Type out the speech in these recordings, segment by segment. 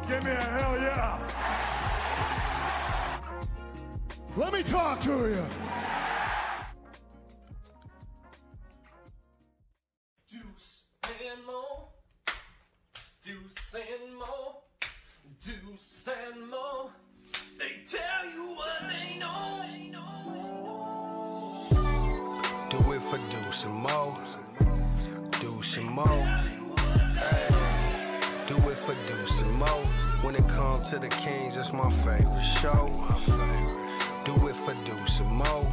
Give me a hell yeah. Let me talk to you. Deuce and Mo. Deuce and Mo. Deuce and Mo. They tell you what they know. Do it for Deuce and Mo. Deuce and Mo. Hey. Do it for Deuce and Mo. When it comes to the Kings, it's my favorite show. Do it for Deuce and Mo.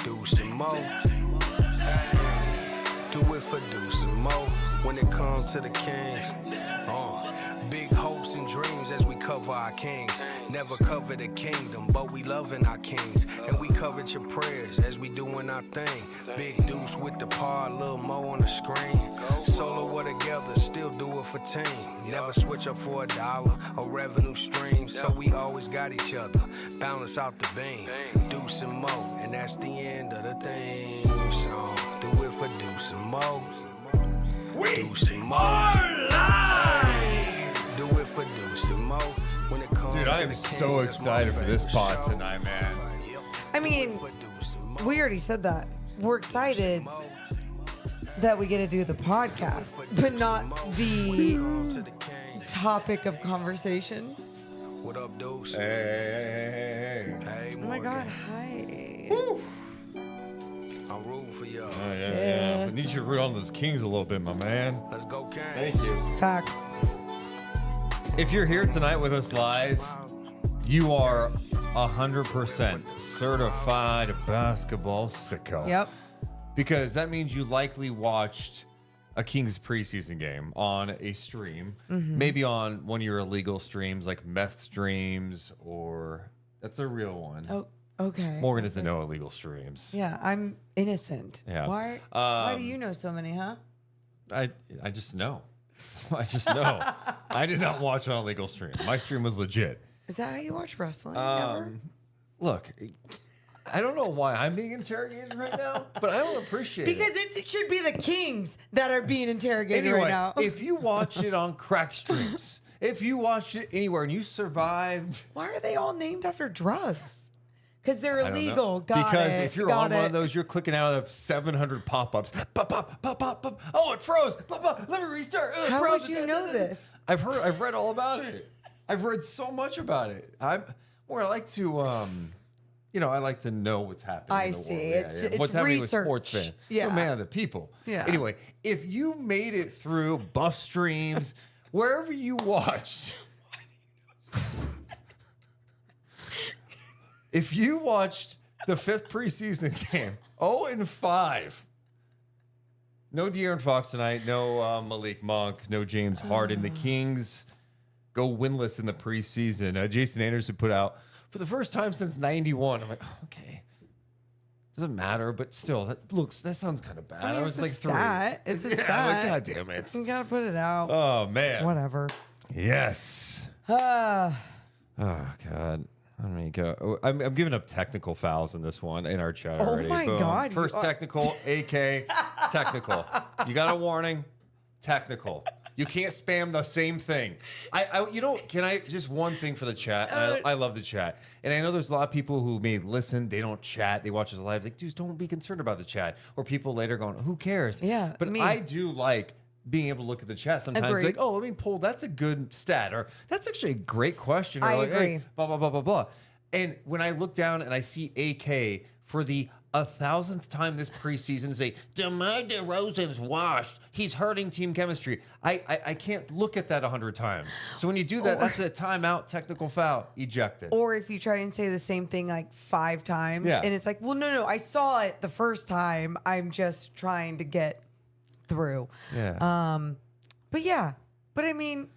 Deuce and Mo. Hey. Do it for Deuce and Mo. When it comes to the Kings. Big hopes and dreams as we cover our kings. Never cover the kingdom, but we loving our kings. And we covered your prayers as we doing our thing. Big Deuce with the par, Lil Mo on the screen. Solo or together, still do it for team. Never switch up for $1 or revenue stream. So we always got each other, balance out the beam. Deuce and Mo, and that's the end of the theme song. Do it for Deuce and Mo. Deuce and Mo. Do it for Deuce and Mo. When it comes Dude, I to am the so Kings, it's my excited for this favorite pod show. tonight, man. I mean, we already said that. We're excited that we get to do the podcast, but not the topic of conversation. What up, Deuce? Hey. Hey, Oh my Morgan. God, hi. I'm rooting for y'all. Oh, yeah. I need you to root on those Kings a little bit, my man. Let's go, Kane. Thank you. Facts. If you're here tonight with us live, you are 100% certified basketball sicko. Yep. Because that means you likely watched a Kings preseason game on a stream, maybe on one of your illegal streams like meth streams, or that's a real one. Oh, okay. Morgan doesn't know illegal streams. Yeah, I'm innocent. Yeah. Why do you know so many, huh? I just know. I just know. I did not watch on a legal stream. My stream was legit. Is that how you watch wrestling? Ever? Look, I don't know why I'm being interrogated right now, but I don't appreciate Because it. it should be the Kings that are being interrogated Anyway, right now. if you watch it on crack streams, if you watched it anywhere and you survived, Why are they all named after drugs? Because they're I don't know. illegal. Got because it. if you're Got on it. one of those, you're clicking out of 700 pop-ups. Pop, pop, pop, pop, pop. Oh, it froze. Pop, pop. Let me restart. It How froze. would you know this? I've read all about it. I've read so much about it. I like to, I like to know what's happening. I in the see. world. It's What's happening research. with sports fans. Yeah. You're a man of the people. Yeah. Anyway, if you made it through Buff streams, wherever you watched, if you watched the 5th preseason game, 0-5. No De'Aaron Fox tonight. No Malik Monk. No James Harden. The Kings go winless in the preseason. Jason Anderson put out, for the first time since 91. I'm like, oh, okay. Doesn't matter, but still, that sounds kind of bad. I mean, I was it's like a 3. stat. It's a yeah, stat. Like, God damn it. You gotta put it out. Oh, man. Whatever. Yes. Ah. Oh, God. Let me go. I'm giving up technical fouls in this one in our chat already. my God, First you are- technical, AK, technical. You got a warning, technical. You can't spam the same thing. Can I just one thing for the chat? I love the chat. And I know there's a lot of people who may listen, they don't chat, they watch us live. Like, dudes, don't be concerned about the chat. Or people later going, who cares? Yeah, But me. I do like being able to look at the chat sometimes. Agreed. Like, oh, let me pull. That's a good stat. Or that's actually a great question. Or I like, agree. Hey, blah, blah, blah, blah, blah. And when I look down and I see AK for the 1,000th time this preseason say, DeMar DeRozan's washed. He's hurting team chemistry. I can't look at that 100 times. So when you do that, that's a timeout, technical foul, ejected. Or if you try and say the same thing like 5 times, Yeah. and it's like, well, no, I saw it the first time. I'm just trying to get through. Yeah. But I mean,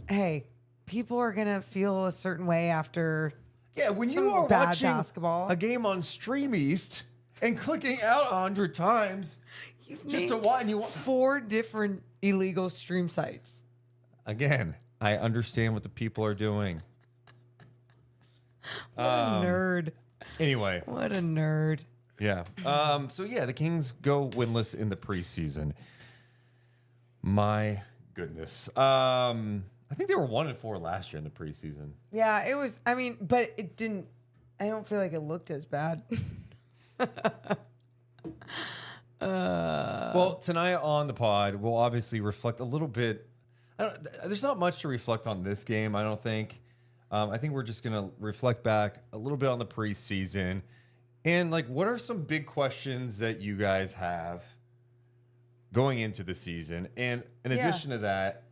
hey, people are gonna feel a certain way after. Yeah, when Some you are bad watching basketball. a game on Stream East and clicking out 100 times just to named watch, and you want 4 different illegal stream sites. again. I understand what the people are doing. What a nerd. Anyway, What a nerd. yeah. So yeah, the Kings go winless in the preseason. My goodness. I think they were 1-4 last year in the preseason. Yeah, it was. I mean, but it didn't. I don't feel like it looked as bad. Well, tonight on the pod, we'll obviously reflect a little bit. There's not much to reflect on this game, I don't think. I think we're just going to reflect back a little bit on the preseason. And, like, what are some big questions that you guys have going into the season? And in addition to that,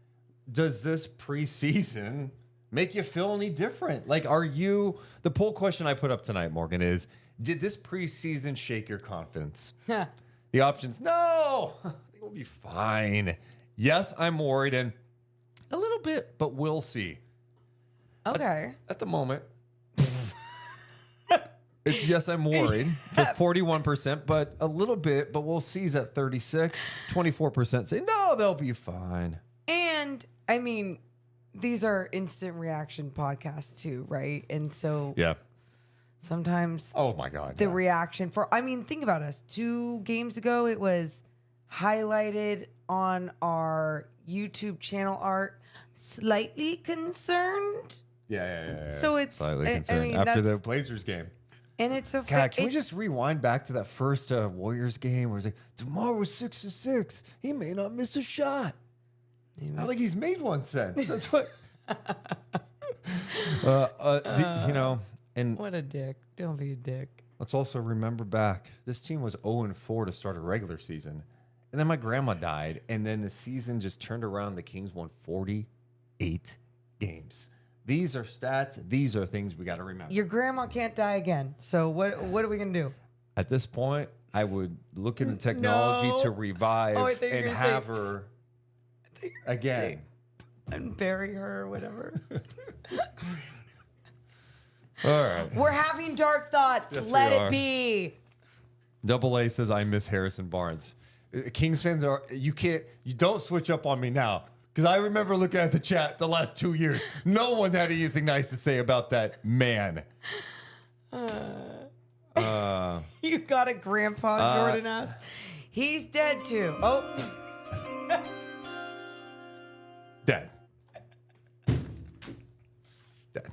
does this preseason make you feel any different? Like, the poll question I put up tonight, Morgan, is, did this preseason shake your confidence? The options, no, I think we'll be fine. Yes, I'm worried, and a little bit, but we'll see. Okay. At the moment, it's yes, I'm worried for 41%, but a little bit, but we'll see is at 36. 24% say, no, they'll be fine. And I mean, these are instant reaction podcasts too, right? And so Yeah. sometimes Oh, my God. the yeah. reaction think about us. 2 games ago, it was highlighted on our YouTube channel art, slightly concerned. Yeah. So it's- slightly I concerned mean, after the that's- Blazers game. And it's a God, can we it's- just rewind back to that first Warriors game where it's like, tomorrow was 6-6. He may not miss a shot. I don't think he's made one since. That's what. And What a dick. Don't be a dick. let's also remember back. This team was 0-4 to start a regular season. And then my grandma died. And then the season just turned around. The Kings won 48 games. These are stats. These are things we got to remember. Your grandma can't die again. So what are we going to do? At this point, I would look into technology No. to revive Oh, I thought you were and gonna say- have her again. And bury her or whatever. All right. We're having dark thoughts. Yes, we Let are. it be. Double A says I miss Harrison Barnes. Kings fans you don't switch up on me now. Because I remember looking at the chat the last 2 years. No one had anything nice to say about that man. You got a grandpa, Jordan asked. He's dead too. Oh, Dead. Dead.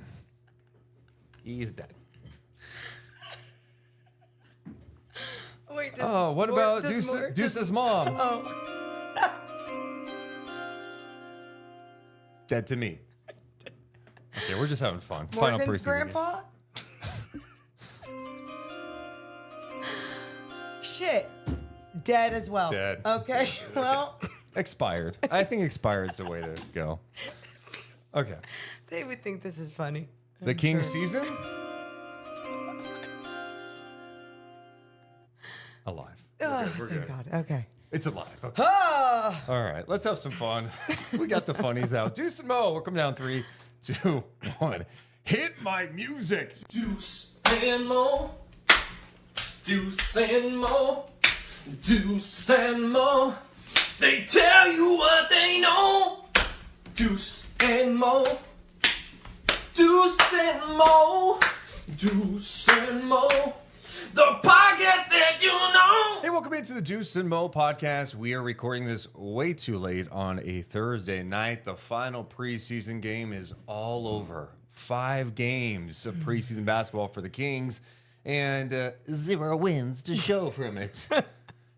He's dead. wait. Oh, what about Deuce's mom? Oh, Dead to me. Okay, we're just having fun. Final Morgan's preseason game. grandpa? Shit. Dead as well. Dead. Okay, well, Expired. I think expired is the way to go. Okay. they would think this is funny. The Kings season? Alive. Oh, We're thank good. God. Okay. It's alive. Okay. Ah! All right, let's have some fun. We got the funnies out. Deuce and Mo, we're coming down 3, 2, 1. Hit my music. Deuce and Mo. Deuce and Mo, Deuce and Mo. They tell you what they know. Deuce and Mo, Deuce and Mo, Deuce and Mo. The podcast that you know. Hey, welcome into the Deuce and Mo podcast. We are recording this way too late on a Thursday night. The final preseason game is all over. 5 games of preseason basketball for the Kings and 0 wins to show from it.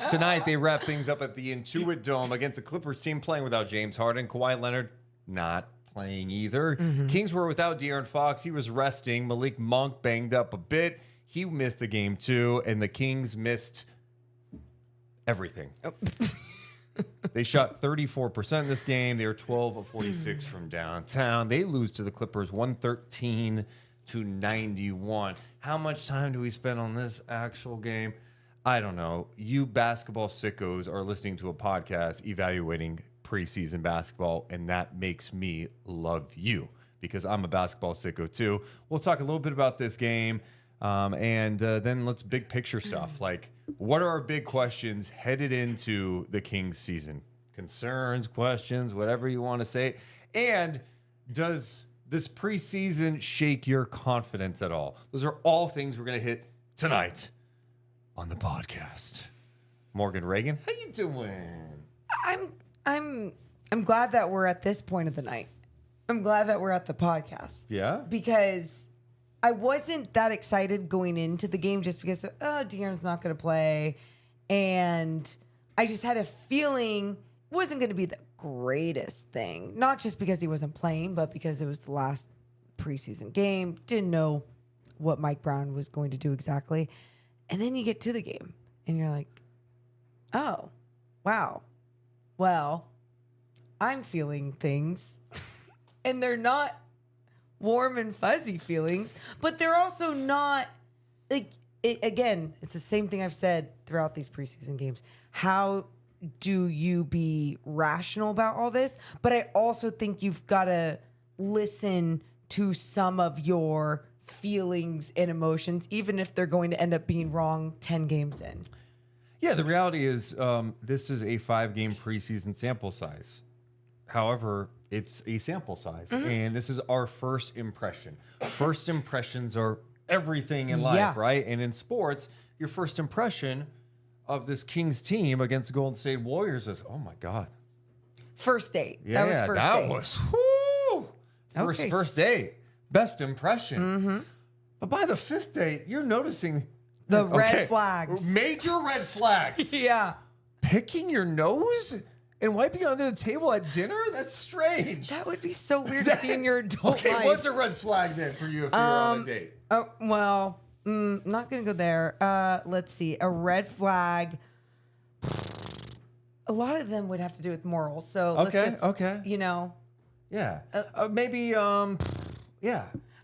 Tonight, they wrap things up at the Intuit Dome against a Clippers team playing without James Harden. Kawhi Leonard not playing either. Kings were without De'Aaron Fox. He was resting. Malik Monk banged up a bit. He missed the game too, and the Kings missed everything. Oh. They shot 34% in this game. They were 12 of 46 from downtown. They lose to the Clippers 113-91. How much time do we spend on this actual game? I don't know. You basketball sickos are listening to a podcast evaluating preseason basketball, and that makes me love you because I'm a basketball sicko too. We'll talk a little bit about this game. And then let's big picture stuff. Like, what are our big questions headed into the Kings season? Concerns, questions, whatever you want to say. And does this preseason shake your confidence at all? Those are all things we're going to hit tonight on the podcast. Morgan Reagan, how you doing? I'm glad that we're at this point of the night. I'm glad that we're at the podcast. Yeah? Because I wasn't that excited going into the game just because, De'Aaron's not going to play. And I just had a feeling it wasn't going to be the greatest thing. Not just because he wasn't playing, but because it was the last preseason game. Didn't know what Mike Brown was going to do exactly. And then you get to the game and you're like, oh, wow. Well, I'm feeling things. And they're not warm and fuzzy feelings, but they're also not like again, it's the same thing I've said throughout these preseason games. How do you be rational about all this? But I also think you've got to listen to some of your feelings and emotions, even if they're going to end up being wrong 10 games in. Yeah, the reality is this is a 5-game preseason sample size. However, it's a sample size, and this is our first impression. First impressions are everything in life, right? And in sports, your first impression of this Kings team against the Golden State Warriors is, oh my God. First date. Yeah, that was first that date. was whoo! First date. Best impression. But by the 5th date, you're noticing the red flags. Major red flags. Yeah. Picking your nose? And wiping under the table at dinner? That's strange. That would be so weird to see in your adult life. Okay, what's a red flag then for you if you're on a date? Oh, well, not going to go there. Let's see. A red flag. A lot of them would have to do with morals. So let's just, you know. Yeah. Maybe, yeah.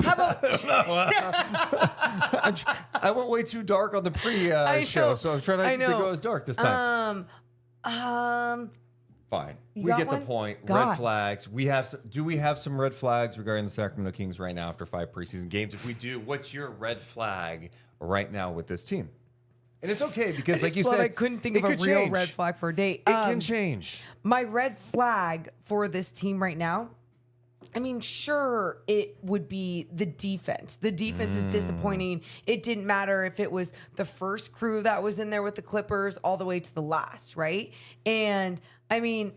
How about... I went way too dark on the pre-show, so I'm trying to go as dark this time. Fine. We get the point. God. Red flags. Do we have some red flags regarding the Sacramento Kings right now after 5 preseason games? If we do, what's your red flag right now with this team? And it's okay because, like you said, I couldn't think of a real red flag for a date. It can change. My red flag for this team right now, I mean, sure, it would be the defense. The defense is disappointing. It didn't matter if it was the first crew that was in there with the Clippers all the way to the last, right? And, I mean,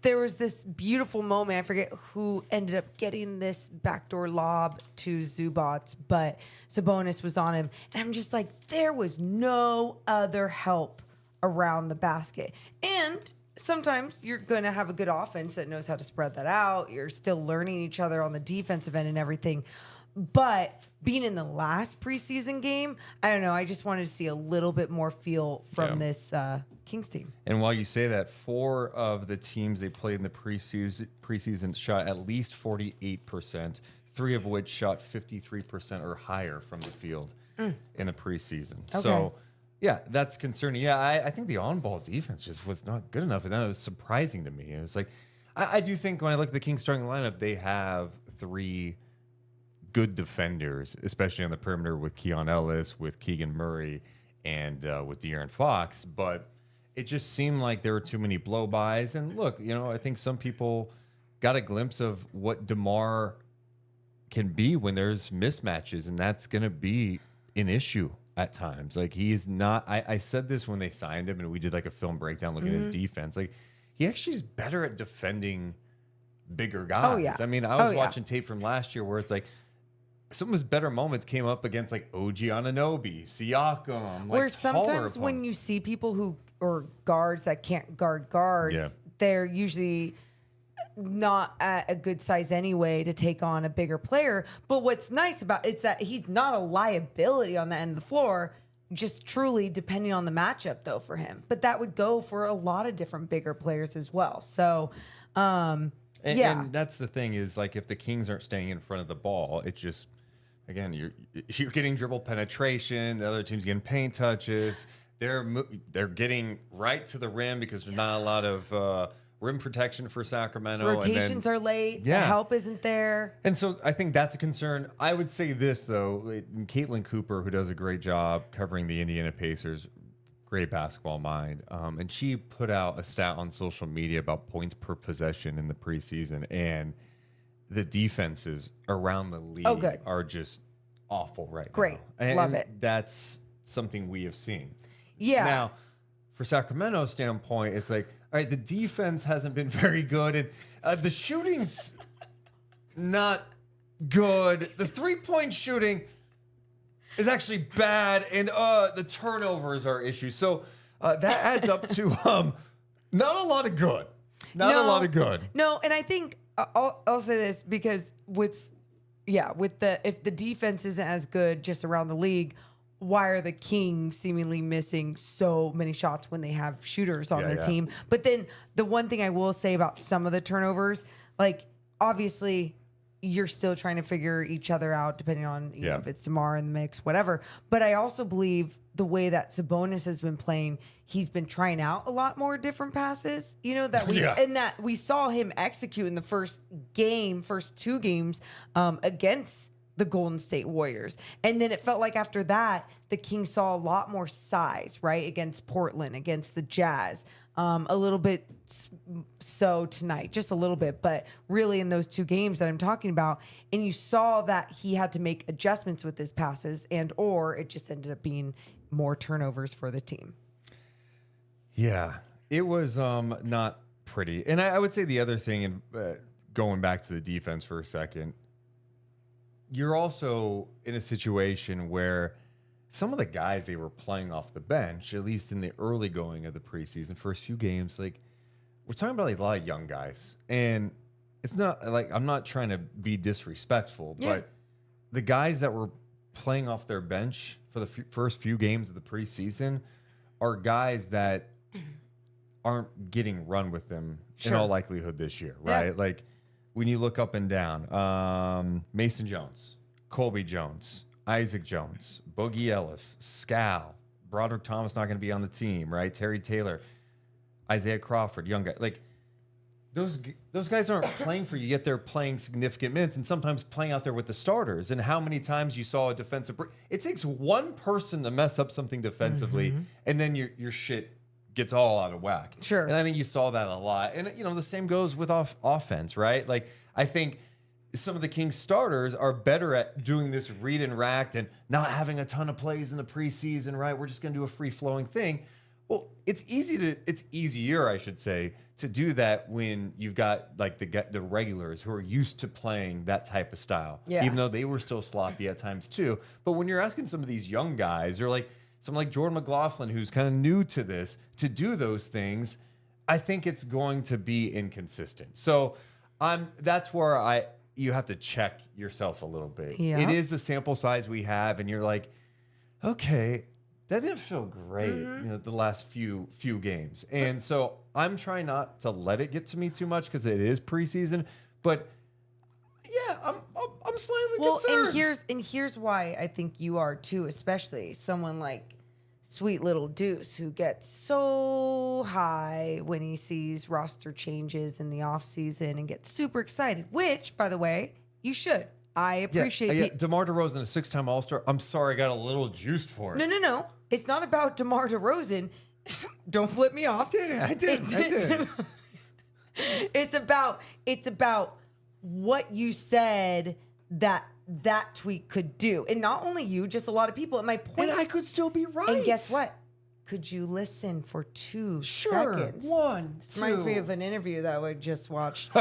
there was this beautiful moment. I forget who ended up getting this backdoor lob to Zubats, but Sabonis was on him. And I'm just like, there was no other help around the basket. And sometimes you're going to have a good offense that knows how to spread that out. You're still learning each other on the defensive end and everything. But being in the last preseason game, I don't know. I just wanted to see a little bit more feel from this Kings team. And while you say that, 4 of the teams they played in the preseason shot at least 48%, 3 of which shot 53% or higher from the field in the preseason. Okay. So, yeah, that's concerning. Yeah, I think the on-ball defense just was not good enough, and that was surprising to me. And it's like, I do think when I look at the Kings starting lineup, they have 3 good defenders, especially on the perimeter with Keon Ellis, with Keegan Murray, and with De'Aaron Fox, but it just seemed like there were too many blow-bys. And look, I think some people got a glimpse of what DeMar can be when there's mismatches, and that's going to be an issue at times. Like, he's not, I said this when they signed him, and we did like a film breakdown looking at his defense. Like, he actually is better at defending bigger guys. Oh, yeah. I mean, I was watching tape from last year where it's like some of his better moments came up against like OG Anunoby, Siakam. Where like, sometimes when you see people who, or guards that can't guard guards, they're usually not at a good size anyway to take on a bigger player. But what's nice about it's that he's not a liability on the end of the floor, just truly depending on the matchup though for him. But that would go for a lot of different bigger players as well. So, and that's the thing is like if the Kings aren't staying in front of the ball, it just, again, you're getting dribble penetration. The other team's getting paint touches. They're getting right to the rim because there's not a lot of rim protection for Sacramento. Rotations are late. The help isn't there. And so I think that's a concern. I would say this, though. Caitlin Cooper, who does a great job covering the Indiana Pacers, great basketball mind. And she put out a stat on social media about points per possession in the preseason. And the defenses around the league are just awful right now. Great. Love it. That's something we have seen. Yeah. Now, for Sacramento's standpoint, it's like, all right, the defense hasn't been very good, and the shooting's not good. The three-point shooting is actually bad, and the turnovers are issues. So that adds up to not a lot of good. Not a lot of good. No, and I think I'll say this because if the defense isn't as good just around the league, why are the Kings seemingly missing so many shots when they have shooters on their team? But then the one thing I will say about some of the turnovers, like obviously you're still trying to figure each other out depending on you know, if it's DeMar in the mix, whatever. But I also believe the way that Sabonis has been playing, he's been trying out a lot more different passes, and that we saw him execute in the first two games against the Golden State Warriors. And then it felt like after that, the Kings saw a lot more size, right? Against Portland, against the Jazz. A little bit so tonight, just a little bit, but really in those two games that I'm talking about. And you saw that he had to make adjustments with his passes or it just ended up being more turnovers for the team. Yeah, it was not pretty. And I would say the other thing, and going back to the defense for a second, you're also in a situation where some of the guys they were playing off the bench, at least in the early going of the preseason, first few games, like we're talking about like a lot of young guys. And it's not like I'm not trying to be disrespectful, but the guys that were playing off their bench for the first few games of the preseason are guys that aren't getting run with them in all likelihood this year, right? Yeah. Like when you look up and down, Mason Jones, Colby Jones, Isaac Jones, Boogie Ellis, Scal, Broderick Thomas not going to be on the team, right? Terry Taylor, Isaiah Crawford, young guy. Like those guys aren't playing for you, yet they're playing significant minutes and sometimes playing out there with the starters. And how many times you saw a defensive break? It takes one person to mess up something defensively, and then your shit gets all out of whack. Sure. And I think you saw that a lot. And, the same goes with offense, right? Like, I think some of the Kings starters are better at doing this read and rack and not having a ton of plays in the preseason, right? We're just going to do a free-flowing thing. Well, it's easier, I should say, to do that when you've got like the regulars who are used to playing that type of style, even though they were still sloppy at times too. But when you're asking some of these young guys, or like someone like Jordan McLaughlin, who's kind of new to this, to do those things, I think it's going to be inconsistent. So that's where you have to check yourself a little bit. Yeah. It is the sample size we have, and you're like, okay, that didn't feel great, the last few games. And so I'm trying not to let it get to me too much because it is preseason. But yeah, I'm slightly concerned. And here's why I think you are too, especially someone like sweet little Deuce, who gets so high when he sees roster changes in the offseason and gets super excited, which, by the way, you should. I appreciate it. DeMar DeRozan, a 6-time All-Star. I'm sorry, I got a little juiced for it. No. It's not about DeMar DeRozan. Don't flip me off. I did. It's about what you said that tweet could do. And not only you, just a lot of people. And my point, And I could still be right. and guess what? Could you listen for 2 seconds? 1, This reminds me of an interview that I just watched.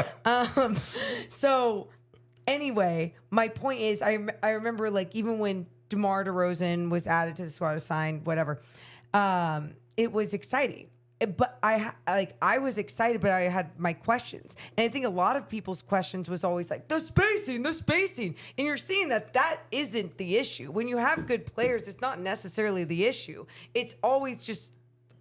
So anyway, my point is, I remember like even when DeMar DeRozan was added to the squad, signed, whatever, it was exciting. But I was excited, but I had my questions. And I think a lot of people's questions was always like, the spacing. And you're seeing that isn't the issue. When you have good players, it's not necessarily the issue. It's always just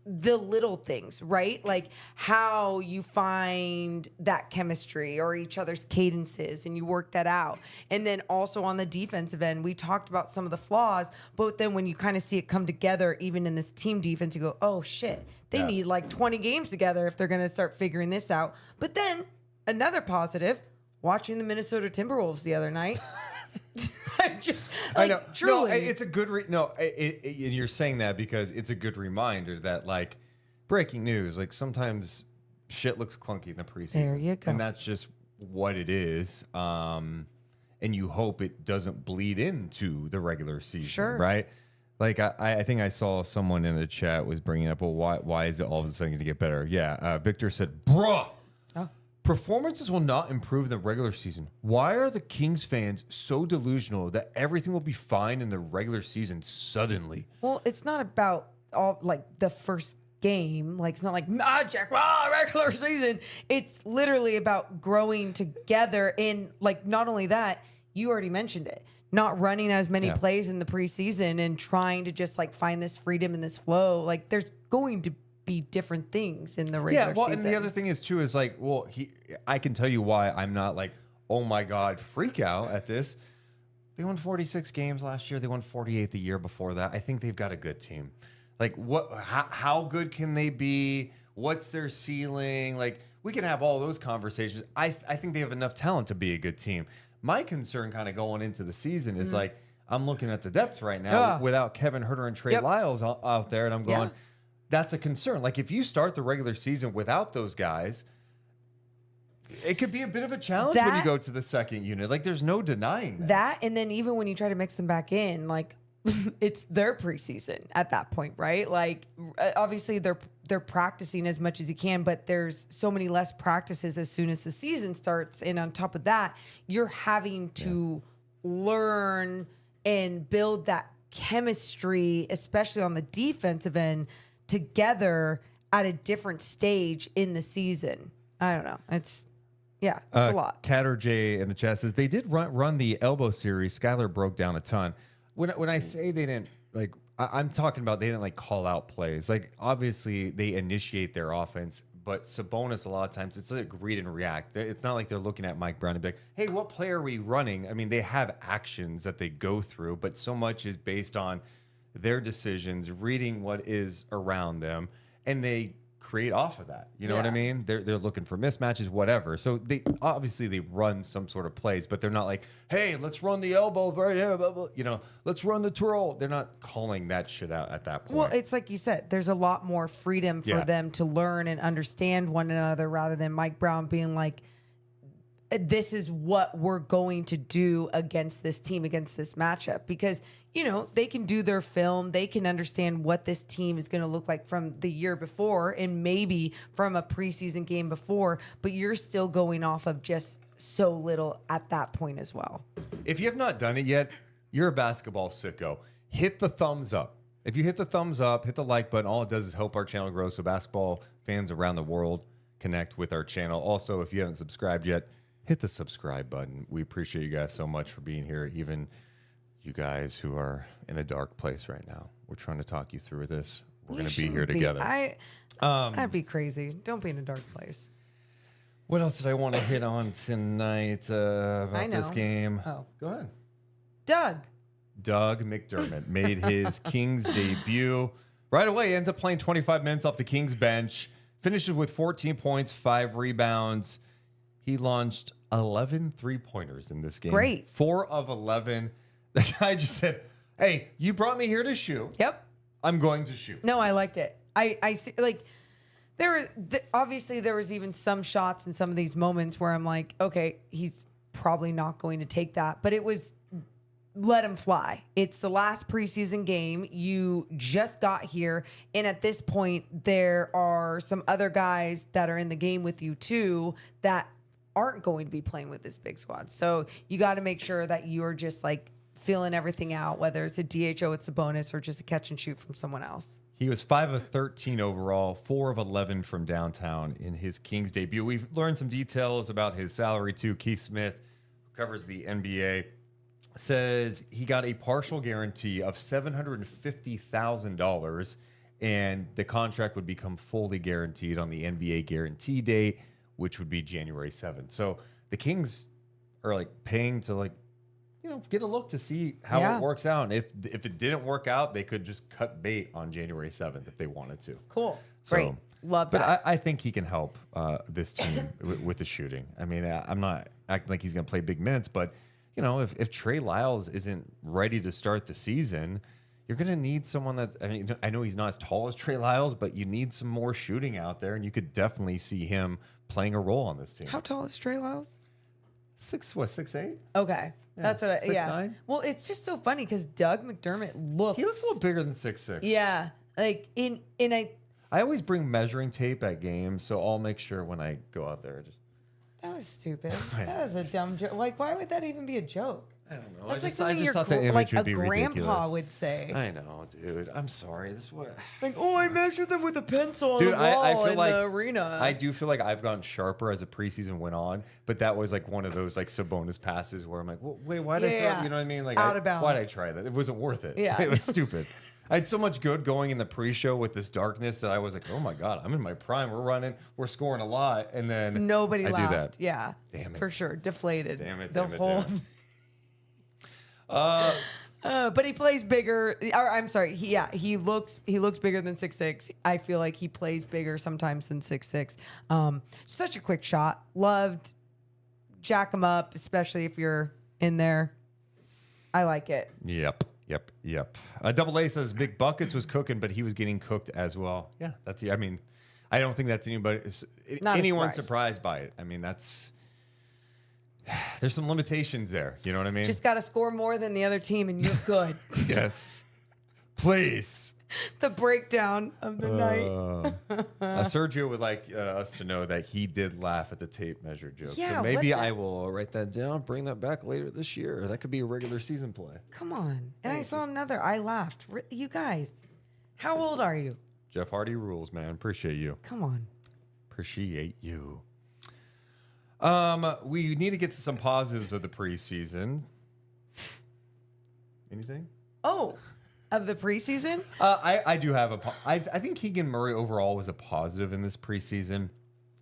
the little things, right? Like how you find that chemistry or each other's cadences and you work that out. And then also on the defensive end, we talked about some of the flaws, but then when you kind of see it come together, even in this team defense, you go, oh shit, they need like 20 games together if they're going to start figuring this out. But then another positive, watching the Minnesota Timberwolves the other night. I know. Truly. No, it's a good. You're saying that because it's a good reminder that, like, breaking news. Like sometimes shit looks clunky in the preseason. There you go. And that's just what it is. And you hope it doesn't bleed into the regular season, Sure. right? Like I think I saw someone in the chat was bringing up, well, why is it all of a sudden going to get better? Yeah, Victor said, bruh. Performances will not improve in the regular season. Why are the Kings fans so delusional that everything will be fine in the regular season suddenly? Well, it's not about all like the first game. Like it's not like magic, regular season. It's literally about growing together. And like not only that, you already mentioned it. Not running as many plays in the preseason and trying to just like find this freedom and this flow. Like there's going to be different things in the regular season. And the other thing is too is like, well, I can tell you why I'm not like, oh my God, freak out at this. They won 46 games last year. They won 48 the year before that. I think they've got a good team. Like how good can they be? What's their ceiling? Like we can have all those conversations. I think they have enough talent to be a good team. My concern kind of going into the season is like, I'm looking at the depth right now without Kevin Huerter and Trey Lyles out there. And I'm going, that's a concern. Like if you start the regular season without those guys, it could be a bit of a challenge when you go to the second unit. Like there's no denying that. And then even when you try to mix them back in, like it's their preseason at that point, right? Like obviously they're practicing as much as you can, but there's so many less practices as soon as the season starts. And on top of that, you're having to learn and build that chemistry, especially on the defensive end, together at a different stage in the season. I don't know. It's a lot. Catter J in the chat says they did run the elbow series. Skylar broke down a ton. When I say they didn't, like, I'm talking about they didn't like call out plays. Like obviously they initiate their offense, but Sabonis a lot of times it's like read and react. It's not like they're looking at Mike Brown and be like, hey, what play are we running? I mean, they have actions that they go through, but so much is based on their decisions, reading what is around them, and they create off of that. You know what I mean? They're looking for mismatches, whatever. So they obviously run some sort of plays, but they're not like, hey, let's run the elbow right here, blah, blah, you know, let's run the twirl. They're not calling that shit out at that point. Well, it's like you said, there's a lot more freedom for them to learn and understand one another rather than Mike Brown being like, this is what we're going to do against this team, against this matchup. Because, you know, they can do their film. They can understand what this team is going to look like from the year before and maybe from a preseason game before. But you're still going off of just so little at that point as well. If you have not done it yet, you're a basketball sicko. Hit the thumbs up. If you hit the thumbs up, hit the like button, all it does is help our channel grow so basketball fans around the world connect with our channel. Also, if you haven't subscribed yet, hit the subscribe button. We appreciate you guys so much for being here, even you guys who are in a dark place right now. We're trying to talk you through this. We're going to be here together. I'd be crazy. Don't be in a dark place. What else did I want to hit on tonight about this game? Oh. Go ahead. Doug McDermott made his Kings debut. Right away, ends up playing 25 minutes off the Kings bench. Finishes with 14 points, 5 rebounds. He launched 11 3-pointers in this game. Great. 4 of 11. The guy just said, hey, you brought me here to shoot. Yep. I'm going to shoot. No, I liked it. I see, like, obviously there was even some shots in some of these moments where I'm like, okay, he's probably not going to take that, but it was let him fly. It's the last preseason game. You just got here, and at this point, there are some other guys that are in the game with you too that aren't going to be playing with this big squad. So you got to make sure that you're just like feeling everything out, whether it's a DHO, it's a bonus, or just a catch and shoot from someone else. He was 5 of 13 overall, 4 of 11 from downtown in his Kings debut. We've learned some details about his salary too. Keith Smith, who covers the NBA, says he got a partial guarantee of $750,000, and the contract would become fully guaranteed on the NBA guarantee date, which would be January 7th. So the Kings are like paying to like, you know, get a look to see how it works out. And if it didn't work out, they could just cut bait on January 7th if they wanted to. Cool. So, great. Love that. But I think he can help this team with the shooting. I mean, I'm not acting like he's going to play big minutes, but, you know, if Trey Lyles isn't ready to start the season, you're going to need someone that, I mean, I know he's not as tall as Trey Lyles, but you need some more shooting out there, and you could definitely see him playing a role on this team. How tall is Trey Lyles? 6'8"? Okay. That's what 6'9"? Well, it's just so funny because Doug McDermott looks. He looks a little bigger than 6'6". Yeah. Like I always bring measuring tape at games, so I'll make sure when I go out there. That was stupid. That was a dumb joke. Like, why would that even be a joke? I don't know. That's I like something just thought the image like would a be grandpa ridiculous. would say. I know, dude. I'm sorry. This is what. Like, oh, I measured them with a pencil on Dude, the wall I feel in like the arena. I do feel like I've gotten sharper as the preseason went on, but that was like one of those like Sabonis passes where I'm like, well, wait, why did I throw? You know what I mean? Like, Out of bounds. Why did I try that? It wasn't worth it. Yeah. It was stupid. I had so much good going in the pre-show with this darkness that I was like, oh my god, I'm in my prime. We're running, we're scoring a lot, and then Nobody I laughed. do that. Yeah. Damn it. For sure. Deflated. Damn it. The Damn it. whole. Damn it. But he plays bigger. Or, I'm sorry. He looks bigger than 6'6". I feel like he plays bigger sometimes than 6'6". Such a quick shot. Loved. Jack him up, especially if you're in there. I like it. Yep. Double A says Big Buckets was cooking, but he was getting cooked as well. Yeah, I mean, I don't think that's anyone's surprised by it. I mean, there's some limitations there. You know what I mean? Just got to score more than the other team, and you're good. Yes. Please. The breakdown of the night. Sergio would like us to know that he did laugh at the tape measure joke. Yeah, so maybe what the- I will write that down, bring that back later this year. That could be a regular season play. Come on. And I saw another. I laughed. You guys, how old are you? Jeff Hardy rules, man. Appreciate you. Come on. Appreciate you. We need to get to some positives of the preseason. Anything? Oh, of the preseason? I do have I think Keegan Murray overall was a positive in this preseason.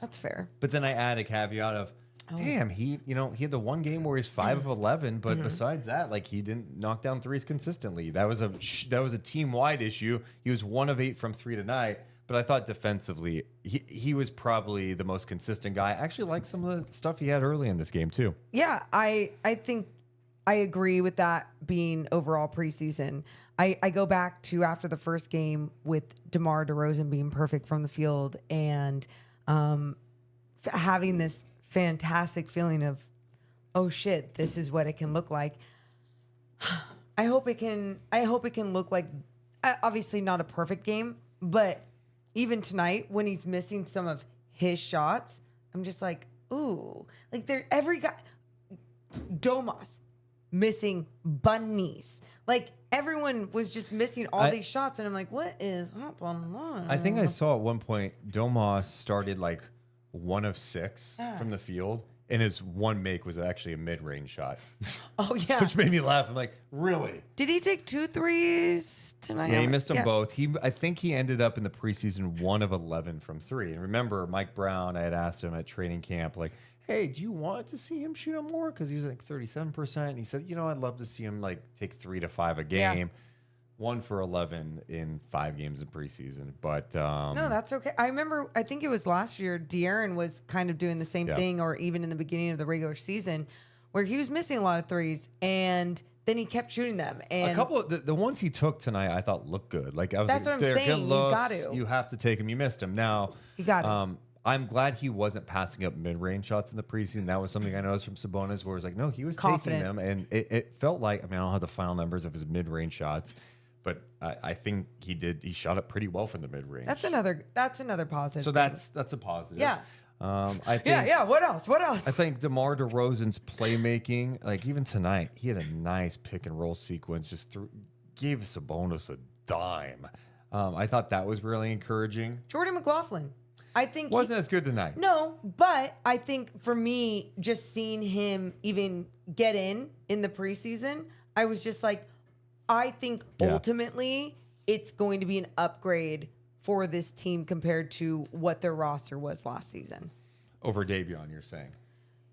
That's fair. But then I add a caveat of, damn, he had the one game where he's 5 of 11, but besides that, like he didn't knock down threes consistently. That was a team wide issue. He was 1 of 8 from 3 tonight. But I thought defensively, he was probably the most consistent guy. I actually liked some of the stuff he had early in this game, too. Yeah, I think I agree with that being overall preseason. I go back to after the first game with DeMar DeRozan being perfect from the field and having this fantastic feeling of, oh, shit, this is what it can look like. I hope it can look like, obviously not a perfect game, but even tonight, when he's missing some of his shots, I'm just like, ooh. Like, every guy, Domas, missing bunnies. Like, everyone was just missing all these shots, and I'm like, what is up online? I think I saw at one point, Domas started like 1 of 6 from the field, and his one make was actually a mid-range shot. Oh, yeah. Which made me laugh. I'm like, really? Did he take 2 threes tonight? Yeah, he missed them both. I think he ended up in the preseason 1 of 11 from 3. And remember, Mike Brown, I had asked him at training camp, like, hey, do you want to see him shoot them more? Because he was like 37%. And he said, I'd love to see him like take 3 to 5 a game. Yeah. 1 for 11 in 5 games in preseason. But no, that's okay. I remember, I think it was last year, De'Aaron was kind of doing the same thing, or even in the beginning of the regular season, where he was missing a lot of threes, and then he kept shooting them. And a couple of the ones he took tonight, I thought looked good. Like I was That's like, what I'm they're saying. good You looks. got to. You have to take him. You missed him. Now You got to. I'm glad he wasn't passing up mid-range shots in the preseason. That was something I noticed from Sabonis, where it was like, no, he was Confident. taking them, and it felt like, I mean, I don't have the final numbers of his mid-range shots, but I think he did. He shot it pretty well from the mid-range. That's another positive. So thing. that's a positive. Yeah. I think, Yeah. What else? I think DeMar DeRozan's playmaking, like even tonight, he had a nice pick and roll sequence. Just gave Sabonis a dime. I thought that was really encouraging. Jordan McLaughlin. I think Wasn't as good tonight. No, but I think for me, just seeing him even get in the preseason, I was just like, I think ultimately it's going to be an upgrade for this team compared to what their roster was last season. Over Davion, you're saying?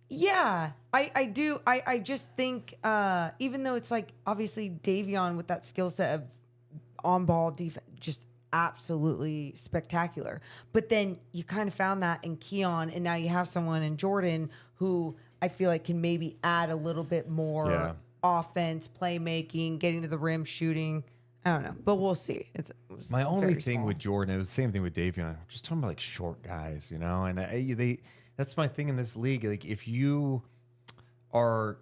Yeah, I do. I just think, even though it's like obviously Davion with that skill set of on-ball defense, just absolutely spectacular. But then you kind of found that in Keon, and now you have someone in Jordan who I feel like can maybe add a little bit more offense, playmaking, getting to the rim, shooting. I don't know, but we'll see. It was My only very thing small. with Jordan, it was the same thing with Davion. I'm just talking about like short guys, you know, and that's my thing in this league. Like if you are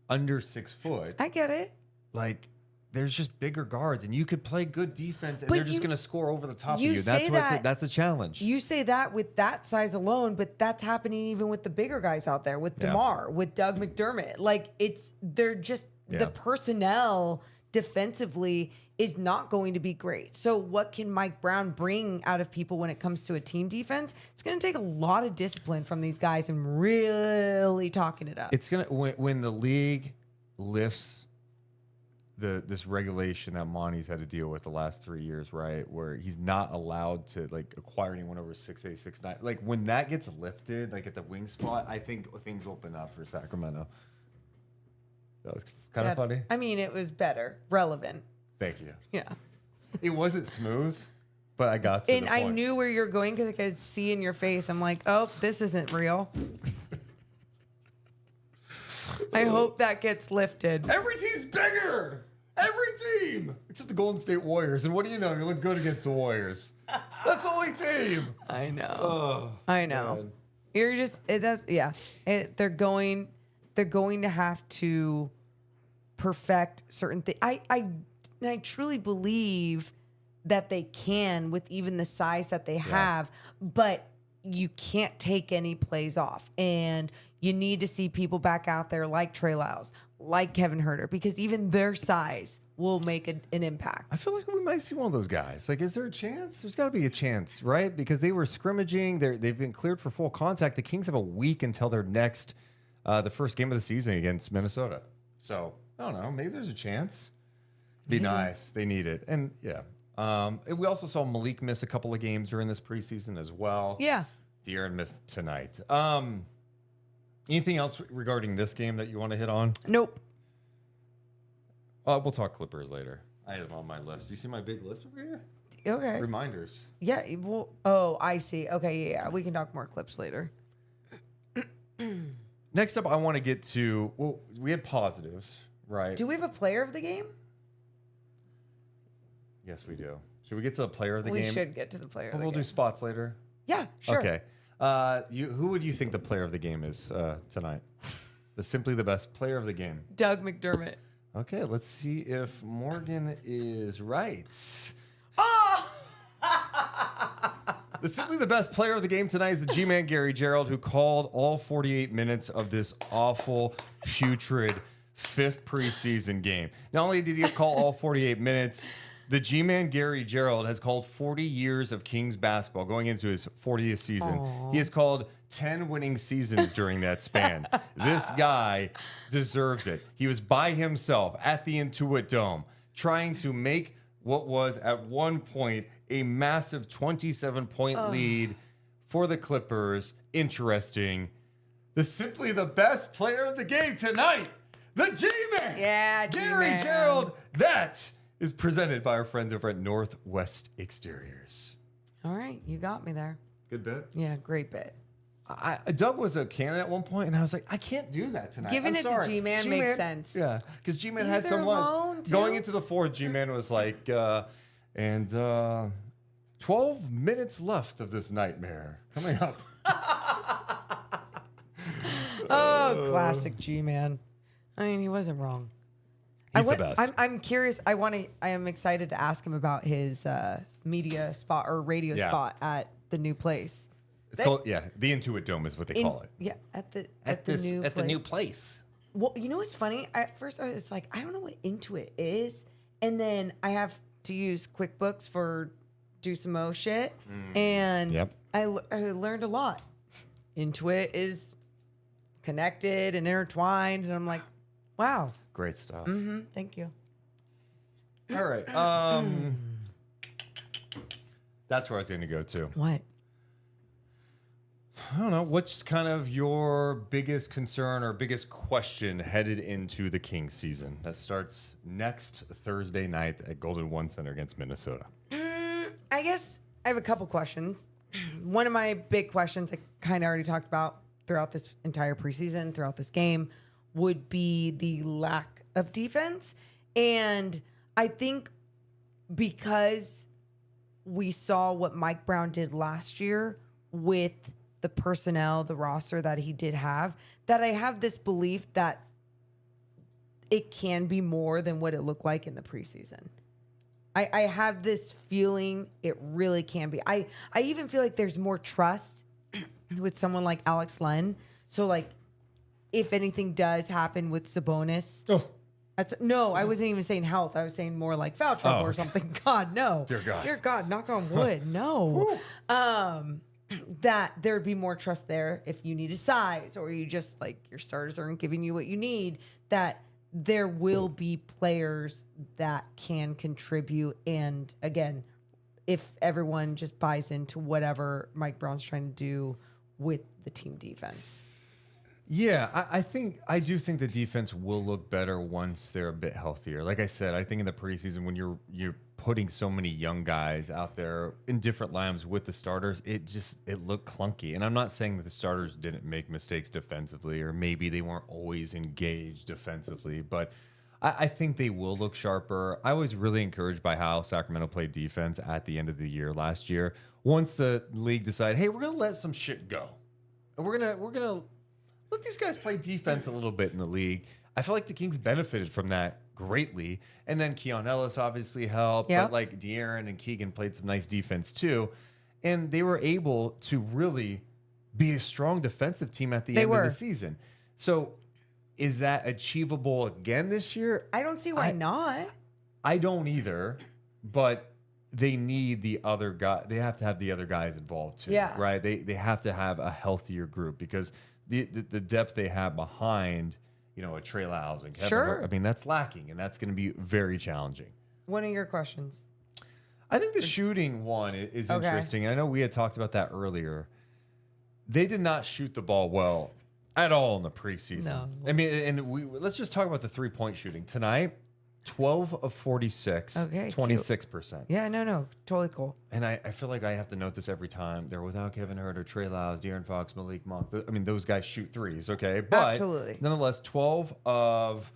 under 6 foot, I get it. like there's just bigger guards, and you could play good defense, and But they're just you- going to score over the top of you you. That's say what's that- that's a challenge. You say that with that size alone, but that's happening even with the bigger guys out there, with DeMar, with Doug McDermott. Like they're just the personnel defensively is not going to be great. So what can Mike Brown bring out of people when it comes to a team defense? It's going to take a lot of discipline from these guys and really talking it up. It's gonna when the league lifts this regulation that Monty's had to deal with the last 3 years, right? Where he's not allowed to like acquire anyone over 6'8", 6'9". Like when that gets lifted, like at the wing spot, I think things open up for Sacramento. That was kind of funny. I mean, it was better, relevant. Thank you. Yeah. It wasn't smooth, but I got to And the I point. knew where you're going because I could see in your face. I'm like, oh, this isn't real. I hope that gets lifted. Every team's bigger. Every team except the Golden State Warriors. And what do you know? You look good against the Warriors. That's the only team. I know. Oh, I know. man. You're just they're going to have to perfect certain things. I truly believe that they can with even the size that they have, but you can't take any plays off. And you need to see people back out there like Trey Lyles, like Kevin Huerter, because even their size will make an impact. I feel like we might see one of those guys. Like, is there a chance? There's got to be a chance, right? Because they were scrimmaging. They've been cleared for full contact. The Kings have a week until their next, the first game of the season against Minnesota. So, I don't know. Maybe there's a chance. Be nice. They need it. And, yeah. We also saw Malik miss a couple of games during this preseason as well. Yeah. De'Aaron missed tonight. Anything else regarding this game that you want to hit on? Nope. We'll talk Clippers later. I have them on my list. You see my big list over here? Okay. Reminders. Yeah. Well, oh, I see. Okay. Yeah. We can talk more clips later. Next up, I want to get to, well, we had positives, right? Do we have a player of the game? Yes, we do. Should we get to the player of the We game? should get to the player of the We'll game. do spots later. Yeah, sure. Okay. Who would you think the player of the game is tonight? Simply the best player of the game. Doug McDermott. Okay, let's see if Morgan is right. Oh! Simply the best player of the game tonight is the G-Man Gary Gerald, who called all 48 minutes of this awful, putrid 5th preseason game. Not only did he call all 48 minutes, the G-Man Gary Gerald has called 40 years of Kings basketball, going into his 40th season. He has called 10 winning seasons during that span. This guy deserves it. He was by himself at the Intuit Dome, trying to make what was at one point a massive 27-point lead for the Clippers interesting. Simply the best player of the game tonight, the G-Man. Yeah, Gary G-Man. Gerald. That is presented by our friends over at Northwest Exteriors. All right, you got me there. Good bit. Yeah, great bit. Doug was a candidate at one point, and I was like, I can't do that tonight. Giving I'm it to sorry. G-Man makes sense. Yeah, because G-Man Leave had her some alone, lines. too. Going into the fourth, G-Man was like, 12 minutes left of this nightmare coming up. Oh, classic G-Man. I mean, he wasn't wrong. He's the best. I'm curious. I am excited to ask him about his media spot or radio spot at the new place. It's called, the Intuit Dome is what they call it. Yeah, at the new place. Well, you know what's funny? At first, I was like, I don't know what Intuit is, and then I have to use QuickBooks for Deuce and Mo shit, and I learned a lot. Intuit is connected and intertwined, and I'm like, wow, Great stuff. thank you. All right. That's where I was going to go to. What? I don't know. What's kind of your biggest concern or biggest question headed into the Kings season that starts next Thursday night at Golden One Center against Minnesota? I guess I have a couple questions. One of my big questions I kind of already talked about throughout this entire preseason, throughout this game, would be the lack of defense. And I think because we saw what Mike Brown did last year with the personnel, the roster that he did have, that I have this belief that it can be more than what it looked like in the preseason. I have this feeling it really can be. I even feel like there's more trust with someone like Alex Len. So, like, if anything does happen with Sabonis, I wasn't even saying health. I was saying more like foul trouble or something. God, no. Dear God, knock on wood. No. That there'd be more trust there if you needed size or you just, like, your starters aren't giving you what you need, that there will be players that can contribute. And again, if everyone just buys into whatever Mike Brown's trying to do with the team defense. Yeah, I do think the defense will look better once they're a bit healthier. Like I said, I think in the preseason when you're putting so many young guys out there in different lineups with the starters, it looked clunky. And I'm not saying that the starters didn't make mistakes defensively, or maybe they weren't always engaged defensively, but I think they will look sharper. I was really encouraged by how Sacramento played defense at the end of the year last year. Once the league decided, hey, we're gonna let some shit go, and we're gonna let these guys play defense a little bit in the league. I feel like the Kings benefited from that greatly. And then Keon Ellis obviously helped. Yep. But like De'Aaron and Keegan played some nice defense too. And they were able to really be a strong defensive team at the end of the season. So is that achievable again this year? I don't see why not. I don't either. But they need the other guy. They have to have the other guys involved too. Yeah. Right? They have to have a healthier group because the depth they have behind, you know, a Trey Lyles and Kevin Hurt, I mean, that's lacking, and that's going to be very challenging. What are your questions? I think the shooting one is interesting. I know we had talked about that earlier. They did not shoot the ball well at all in the preseason. No. I mean, and let's just talk about the three-point shooting. Tonight, 12 of 46, 26%. Yeah, no, totally cool. And I feel like I have to note this every time. They're without Kevin Huerter, Trey Lyles, De'Aaron Fox, Malik Monk. I mean, those guys shoot threes, okay? But absolutely. Nonetheless, 12 of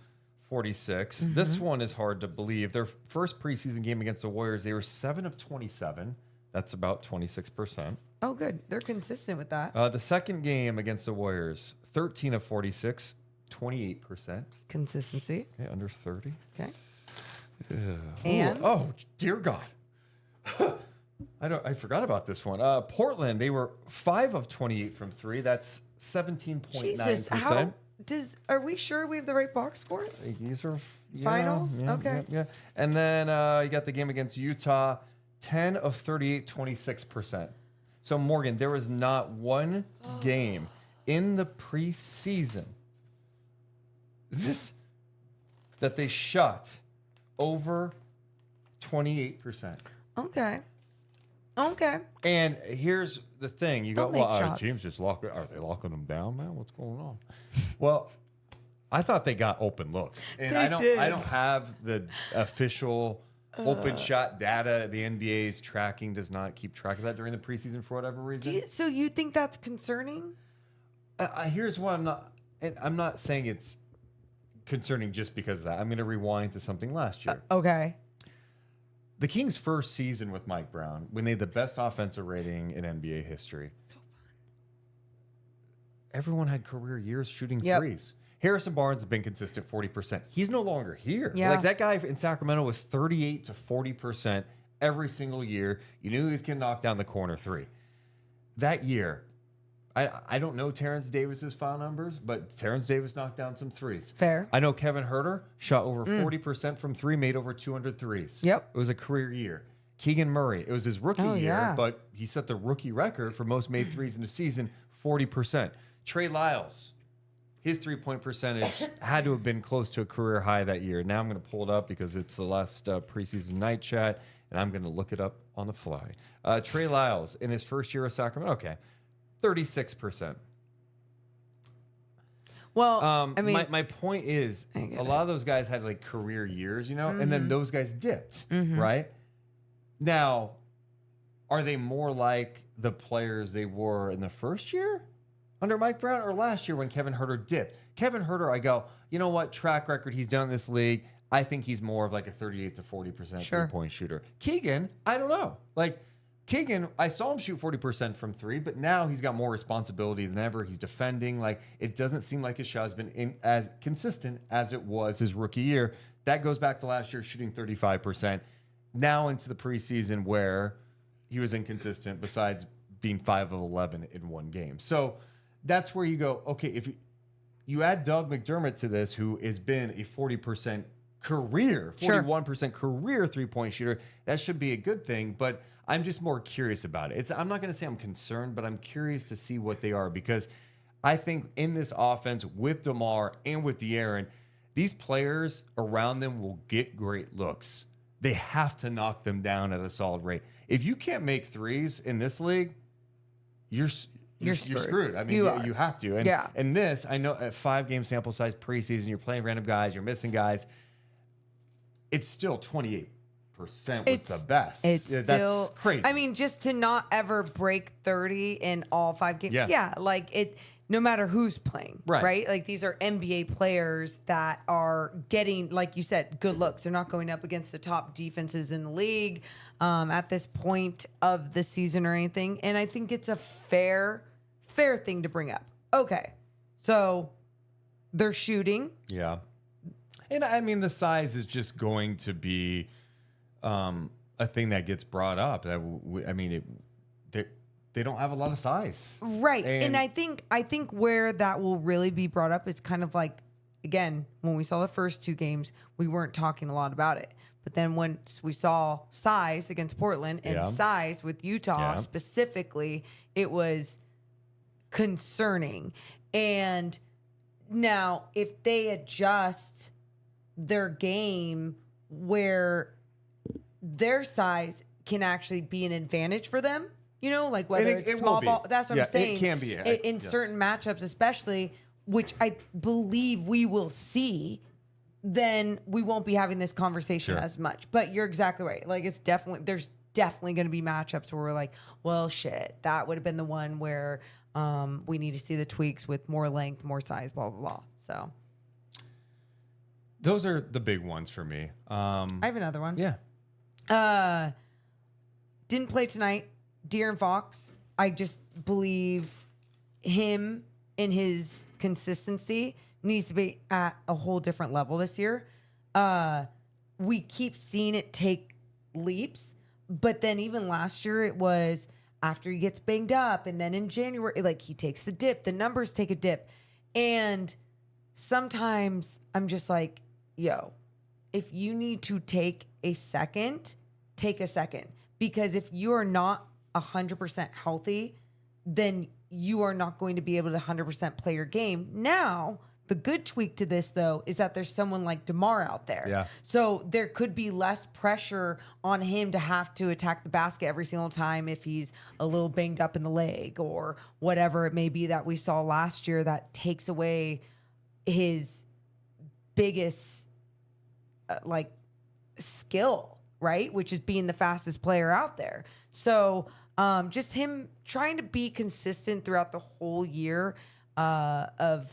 46. This one is hard to believe. Their first preseason game against the Warriors, they were 7 of 27. That's about 26%. Oh, good. They're consistent with that. The second game against the Warriors, 13 of 46, 28%. Consistency. Okay, under 30. Okay. And oh, dear God. I forgot about this one. Portland, they were 5 of 28 from 3. That's 17.9%. Jesus, are we sure we have the right box scores? These are finals? Yeah, okay. Yeah. And then you got the game against Utah, 10 of 38, 26%. So Morgan, there was not one game in the preseason that they shot over 28%. Okay. And here's the thing: you Don't go, well, make our shots. teams just are they locking them down, man? What's going on? Well, I thought they got open looks, and They I did. don't have the official Open shot data, the NBA's tracking does not keep track of that during the preseason for whatever reason. So you think that's concerning? Here's what I'm not saying it's concerning just because of that. I'm going to rewind to something last year. Okay. The Kings' first season with Mike Brown, when they had the best offensive rating in NBA history. So fun. Everyone had career years shooting threes. Harrison Barnes has been consistent 40%. He's no longer here. Yeah. Like that guy in Sacramento was 38 to 40% every single year. You knew he was going to knock down the corner three. That year, I don't know Terrence Davis's foul numbers, but Terrence Davis knocked down some threes. Fair. I know Kevin Huerter shot over 40% from three, made over 200 threes. Yep. It was a career year. Keegan Murray, it was his rookie year, yeah. but he set the rookie record for most made threes in a season, 40%. Trey Lyles, his three-point percentage had to have been close to a career high that year. Now I'm going to pull it up because it's the last preseason night chat, and I'm going to look it up on the fly. Trey Lyles, in his first year of Sacramento, 36%. Well, I mean, my point is, a lot of those guys had like career years, and then those guys dipped, right? Now, are they more like the players they were in the first year under Mike Brown or last year when Kevin Huerter dipped? Kevin Huerter, I go, you know what? Track record he's done in this league. I think he's more of like a 38 to 40% three-point shooter. Keegan, I don't know. Like, Keegan, I saw him shoot 40% from three, but now he's got more responsibility than ever. He's defending. Like, it doesn't seem like his shot has been as consistent as it was his rookie year. That goes back to last year, shooting 35%. Now into the preseason where he was inconsistent besides being 5 of 11 in one game. So that's where you go, okay, if you add Doug McDermott to this, who has been a 40% career, 41% career three-point shooter, that should be a good thing, but I'm just more curious about it. I'm not going to say I'm concerned, but I'm curious to see what they are because I think in this offense with DeMar and with De'Aaron, these players around them will get great looks. They have to knock them down at a solid rate. If you can't make threes in this league, you're screwed. I mean, you have to. And this, I know at 5-game sample size preseason, you're playing random guys, you're missing guys. It's still 28% was the best. It's that's crazy. I mean, just to not ever break 30 in all 5 games. Yeah, like it. No matter who's playing, right? Like these are NBA players that are getting, like you said, good looks. They're not going up against the top defenses in the league at this point of the season or anything. And I think it's a fair thing to bring up. Okay, so they're shooting. Yeah. And I mean, the size is just going to be a thing that gets brought up. They don't have a lot of size. Right. And I think where that will really be brought up is kind of like, again, when we saw the first 2 games, we weren't talking a lot about it. But then once we saw size against Portland and size with Utah specifically, it was concerning. And now if they adjust their game where their size can actually be an advantage for them, like whether it's small ball. That's what I'm saying. It can be. In certain matchups, especially, which I believe we will see, then we won't be having this conversation as much. But you're exactly right. Like there's definitely going to be matchups where we're like, well, shit, that would have been the one where we need to see the tweaks with more length, more size, blah, blah, blah. So those are the big ones for me. I have another one. Yeah. Didn't play tonight. De'Aaron Fox, I just believe him in his consistency needs to be at a whole different level this year. We keep seeing it take leaps, but then even last year it was after he gets banged up, and then in January, like he takes the dip, the numbers take a dip. And sometimes I'm just like, yo, if you need to take a second, take a second. Because if you are not 100% healthy, then you are not going to be able to 100% play your game. Now, the good tweak to this, though, is that there's someone like DeMar out there. Yeah. So there could be less pressure on him to have to attack the basket every single time if he's a little banged up in the leg or whatever it may be that we saw last year that takes away his biggest, skill. right? Which is being the fastest player out there. So just him trying to be consistent throughout the whole year of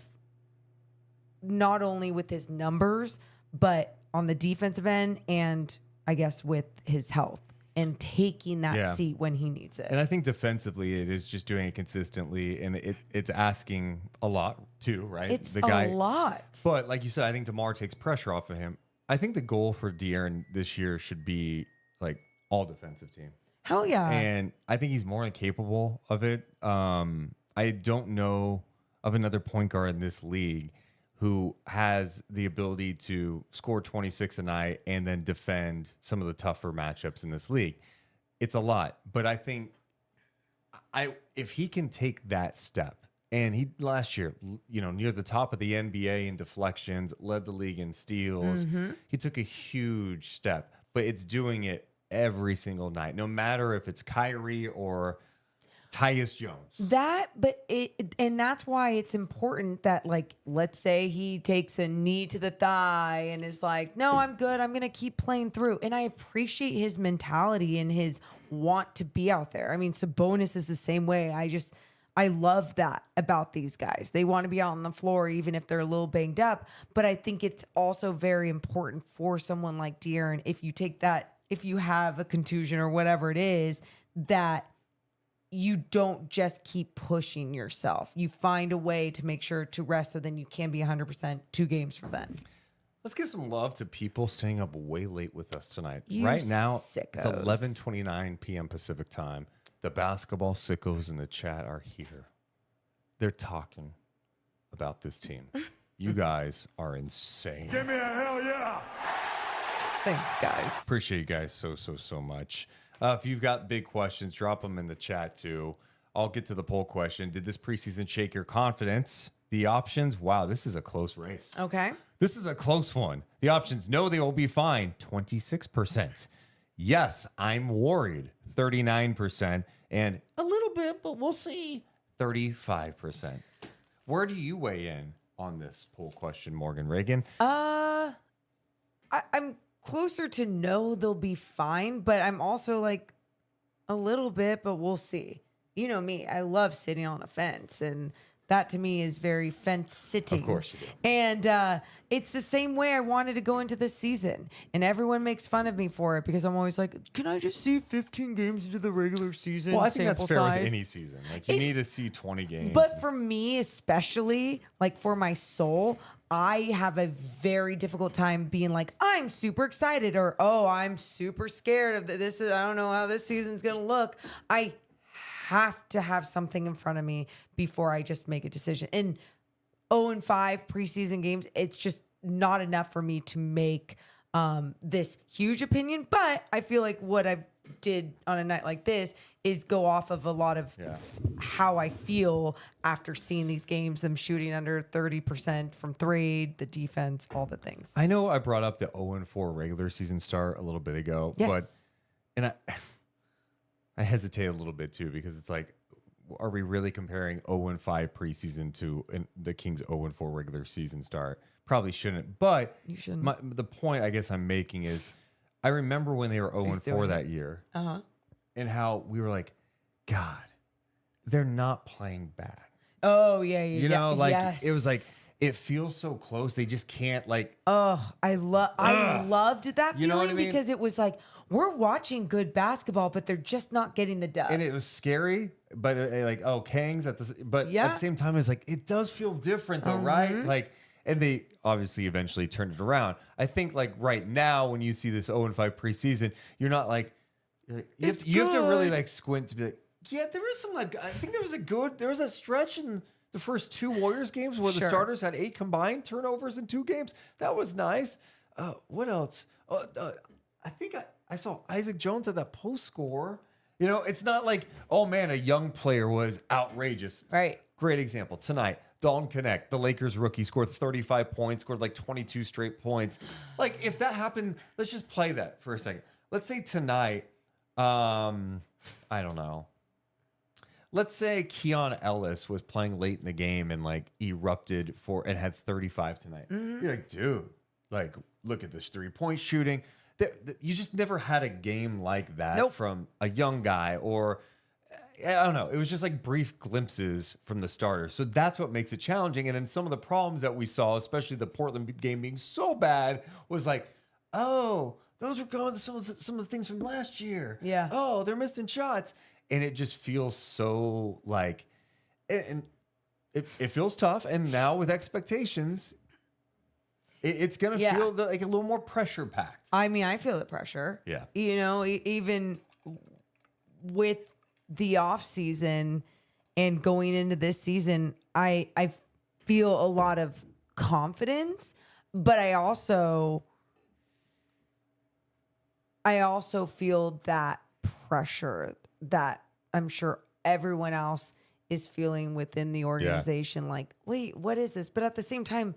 not only with his numbers, but on the defensive end and I guess with his health and taking that seat when he needs it. And I think defensively, it is just doing it consistently, and it's asking a lot too, right? It's a lot. But like you said, I think DeMar takes pressure off of him. I think the goal for De'Aaron this year should be like all defensive team. Hell yeah. And I think he's more than capable of it. I don't know of another point guard in this league who has the ability to score 26 a night and then defend some of the tougher matchups in this league. It's a lot, but I think if he can take that step, and he last year, near the top of the NBA in deflections, led the league in steals. He took a huge step, but it's doing it every single night, no matter if it's Kyrie or Tyus Jones. And that's why it's important that, like, let's say he takes a knee to the thigh and is like, no, I'm good. I'm going to keep playing through. And I appreciate his mentality and his want to be out there. I mean, Sabonis is the same way. I love that about these guys. They want to be out on the floor, even if they're a little banged up. But I think it's also very important for someone like De'Aaron, if you have a contusion or whatever it is, that you don't just keep pushing yourself. You find a way to make sure to rest so then you can be 100% 2 games for then. Let's give some love to people staying up way late with us tonight. You right now, sickos. It's 11:29 p.m. Pacific time. The basketball sickos in the chat are here. They're talking about this team. You guys are insane. Give me a hell yeah. Thanks, guys. Appreciate you guys so much. If you've got big questions, drop them in the chat too. I'll get to the poll question. Did this preseason shake your confidence? The options, wow, this is a close race. Okay. This is a close one. The options, no, they will be fine, 26%. Yes, I'm worried, 39%. And a little bit, but we'll see, 35%. Where do you weigh in on this poll question, Morgan Reagan? I'm closer to no, they'll be fine, but I'm also like a little bit, but we'll see. You know me, I love sitting on a fence, and that to me is very fence sitting. Of course you do. And it's the same way I wanted to go into this season, and everyone makes fun of me for it because I'm always like, can I just see 15 games into the regular season? Well, I think that's sample fair size? with any season. Like you need to see 20 games. But for me, especially, like for my soul, I have a very difficult time being like, I'm super excited, or, oh, I'm super scared of this. I don't know how this season's going to look. I have to have something in front of me before I just make a decision. And 0-5 preseason games, it's just not enough for me to make this huge opinion. But I feel like what I did on a night like this is go off of a lot of how I feel after seeing these games, them shooting under 30% from 3, the defense, all the things. I know I brought up the 0-4 regular season start a little bit ago, but I hesitate a little bit too, because it's like, are we really comparing 0-5 preseason to the Kings 0-4 regular season start? Probably shouldn't. But you shouldn't. The point I guess I'm making is, I remember when they were 0-4 that year, and how we were like, God, they're not playing bad. Oh yeah. You know, like it was like, it feels so close. They just can't like. Oh, I loved that feeling, you know what I mean? Because it was like, we're watching good basketball, but they're just not getting the dub. And it was scary, but like, oh, Kangs at the, but at the same time, it's like, it does feel different though, right? Like, and they obviously eventually turned it around. I think like right now, when you see this 0-5 preseason, you're not like, you have to really like squint to be like, yeah, there was some like, I think there was a stretch in the first 2 Warriors games where the starters had 8 combined turnovers in 2 games. That was nice. What else? I think I saw Isaac Jones at that post score. You know, it's not like, oh man, a young player was outrageous. Right. Great example. Tonight, Dalton Connect, the Lakers rookie, scored 35 points, scored like 22 straight points. Like, if that happened, let's just play that for a second. Let's say tonight, I don't know. Let's say Keon Ellis was playing late in the game and like erupted and had 35 tonight. You're like, dude, like, look at this 3-point shooting. you just never had a game like that Nope. from a young guy, or I don't know. It was just like brief glimpses from the starter. So that's what makes it challenging. And then some of the problems that we saw, especially the Portland game being so bad, was like, oh, those were going to some of the things from last year. Yeah. Oh, they're missing shots. And it just feels so like, and it feels tough. And now with expectations, it's going to feel like a little more pressure packed. I mean, I feel the pressure. Yeah. You know, even with the off season and going into this season, I feel a lot of confidence, but I also feel that pressure that I'm sure everyone else is feeling within the organization. Like, wait, what is this? But at the same time,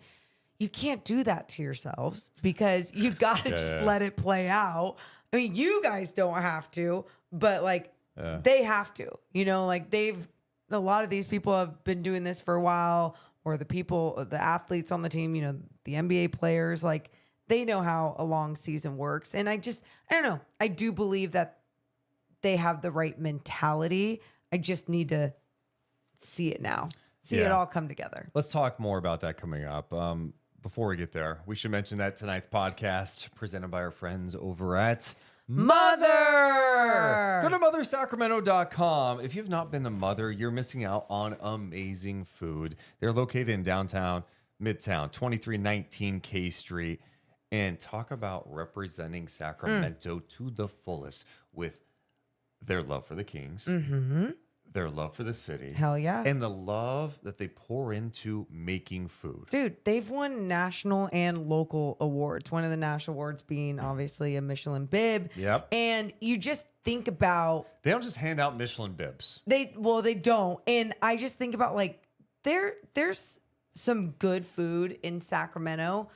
you can't do that to yourselves because you got to just let it play out. I mean, you guys don't have to, but like they have to, you know, like a lot of these people have been doing this for a while, or the athletes on the team, you know, the NBA players, like they know how a long season works. And I don't know. I do believe that they have the right mentality. I just need to see it now, see it all come together. Let's talk more about that coming up. Before we get there, we should mention that tonight's podcast presented by our friends over at Mother. Go to mothersacramento.com. If you've not been to Mother, you're missing out on amazing food. They're located in downtown Midtown, 2319 K Street. And talk about representing Sacramento to the fullest with their love for the Kings, their love for the city. Hell yeah. And the love that they pour into making food. Dude, they've won national and local awards. One of the national awards being obviously a Michelin bib. Yep. And you just think about... They don't just hand out Michelin bibs. They don't. And I just think about like, there's some good food in Sacramento.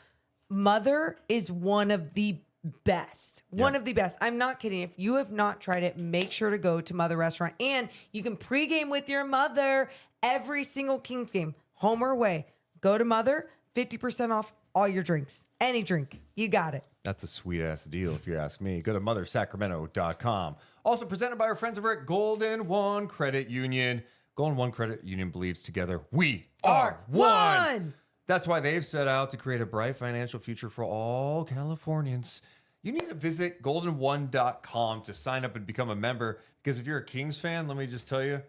Mother is one of the best. One of the best. I'm not kidding. If you have not tried it, make sure to go to Mother Restaurant. And you can pregame with your mother every single Kings game, home or away. Go to Mother, 50% off all your drinks. Any drink. You got it. That's a sweet ass deal if you ask me. Go to mothersacramento.com. Also presented by our friends over at Golden One Credit Union. Golden One Credit Union believes together we are one. That's why they've set out to create a bright financial future for all Californians. You need to visit goldenone.com to sign up and become a member, because if you're a Kings fan, let me just tell you,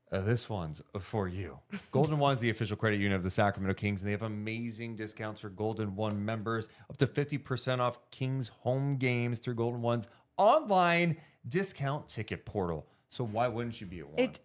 this one's for you. Golden One is the official credit union of the Sacramento Kings, and they have amazing discounts for Golden One members, up to 50% off Kings home games through Golden One's online discount ticket portal. So why wouldn't you be at one? It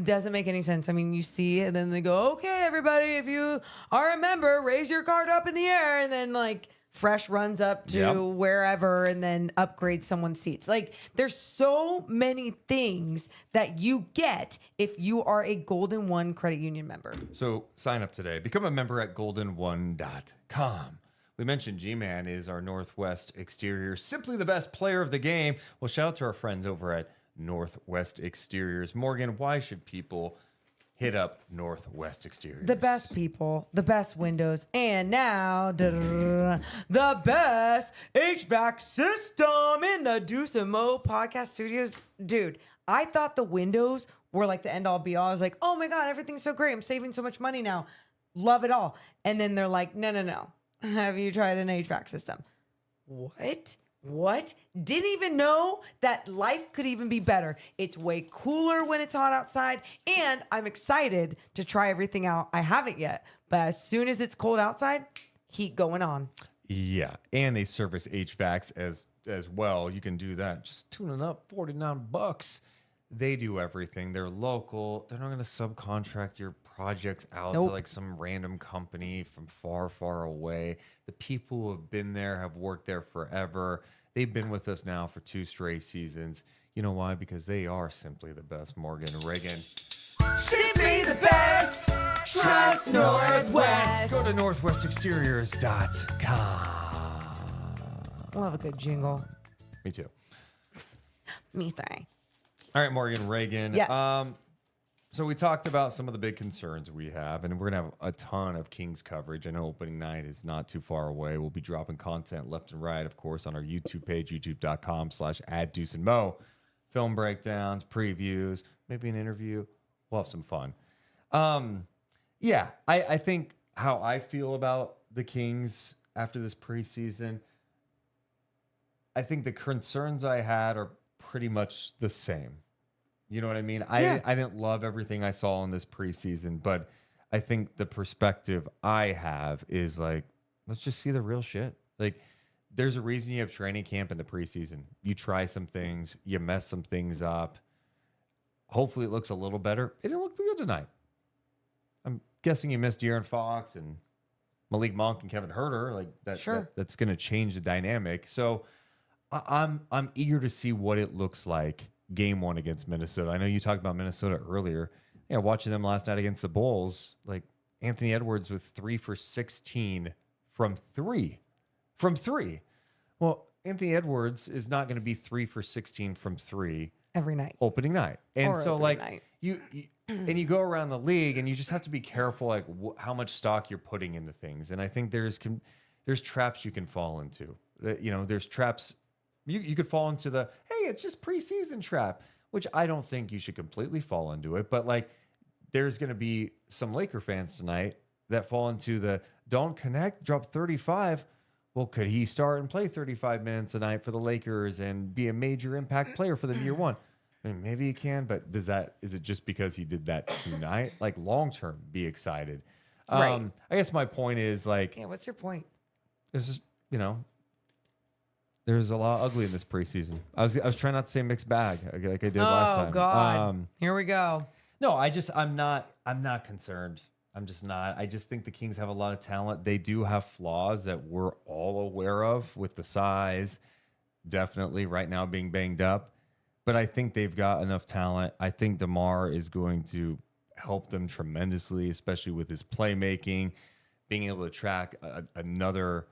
doesn't make any sense. I mean, you see it, and then they go, okay, everybody, if you are a member, raise your card up in the air, and then like Fresh runs up to wherever and then upgrades someone's seats. Like there's so many things that you get if you are a Golden One Credit Union member. So sign up today. Become a member at goldenone.com. We mentioned G-Man is our Northwest Exterior, simply the best player of the game. Well, shout out to our friends over at Northwest Exteriors. Morgan, why should people hit up Northwest Exteriors? The best people, the best windows, and now the best HVAC system in the Deuce and Mo podcast studios. Dude, I thought the windows were like the end all be all. I was like, oh my God, everything's so great. I'm saving so much money now. Love it all. And then they're like, no. Have you tried an HVAC system? What? Didn't even know that life could even be better. It's way cooler when it's hot outside, and I'm excited to try everything out. I haven't yet, but as soon as it's cold outside, heat going on. Yeah, and they service HVACs as well. You can do that. Just tuning up, $49. They do everything. They're local. They're not going to subcontract your projects out to like some random company from far, far away. The people who have been there have worked there forever. They've been with us now for 2 straight seasons. You know why? Because they are simply the best. Morgan Reagan. Simply the best. Trust Northwest. Go to northwestexteriors.com. Love a good jingle. Me too. Me three. All right, Morgan Reagan. Yes. So we talked about some of the big concerns we have, and we're going to have a ton of Kings coverage. I know opening night is not too far away. We'll be dropping content left and right, of course, on our YouTube page, youtube.com/@DeuceandMo. Film breakdowns, previews, maybe an interview. We'll have some fun. I think how I feel about the Kings after this preseason, I think the concerns I had are pretty much the same. You know what I mean? Yeah. I didn't love everything I saw in this preseason, but I think the perspective I have is like, let's just see the real shit. Like, there's a reason you have training camp in the preseason. You try some things, you mess some things up. Hopefully it looks a little better. It didn't look good tonight. I'm guessing you missed De'Aaron Fox and Malik Monk and Kevin Huerter. Like that, Sure. that's going to change the dynamic. So I'm eager to see what it looks like game one against Minnesota. I know you talked about Minnesota earlier. Yeah, watching them last night against the Bulls, like Anthony Edwards with 3 for 16 from three. From three. Well, Anthony Edwards is not going to be 3 for 16 from three Every night. opening night. And Or so opening like night. you and you go around the league and you just have to be careful like how much stock you're putting into things. And I think there's traps you can fall into. There's traps you could fall into the, hey, it's just preseason trap, which I don't think you should completely fall into it. But like, there's going to be some Laker fans tonight that fall into the don't connect, drop 35. Well, could he start and play 35 minutes a night for the Lakers and be a major impact player for them year one? I mean, maybe he can, but is it just because he did that tonight? Like long term, be excited. Right. I guess my point is like, Yeah, what's your point? this is, there's a lot ugly in this preseason. I was trying not to say mixed bag like I did last time. Oh God. Here we go. No, I'm not concerned. I'm just not. I just think the Kings have a lot of talent. They do have flaws that we're all aware of with the size, definitely right now being banged up. But I think they've got enough talent. I think DeMar is going to help them tremendously, especially with his playmaking, being able to track another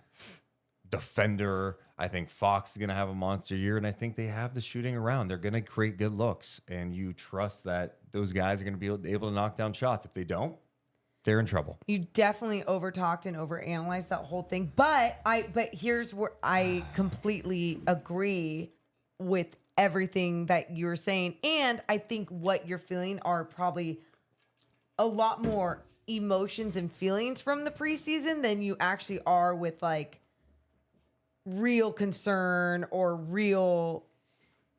defender. I think Fox is going to have a monster year, and I think they have the shooting around. They're going to create good looks, and you trust that those guys are going to be able to knock down shots. If they don't, they're in trouble. You definitely overtalked and overanalyzed that whole thing. But here's where I completely agree with everything that you're saying. And I think what you're feeling are probably a lot more emotions and feelings from the preseason than you actually are with like real concern or real,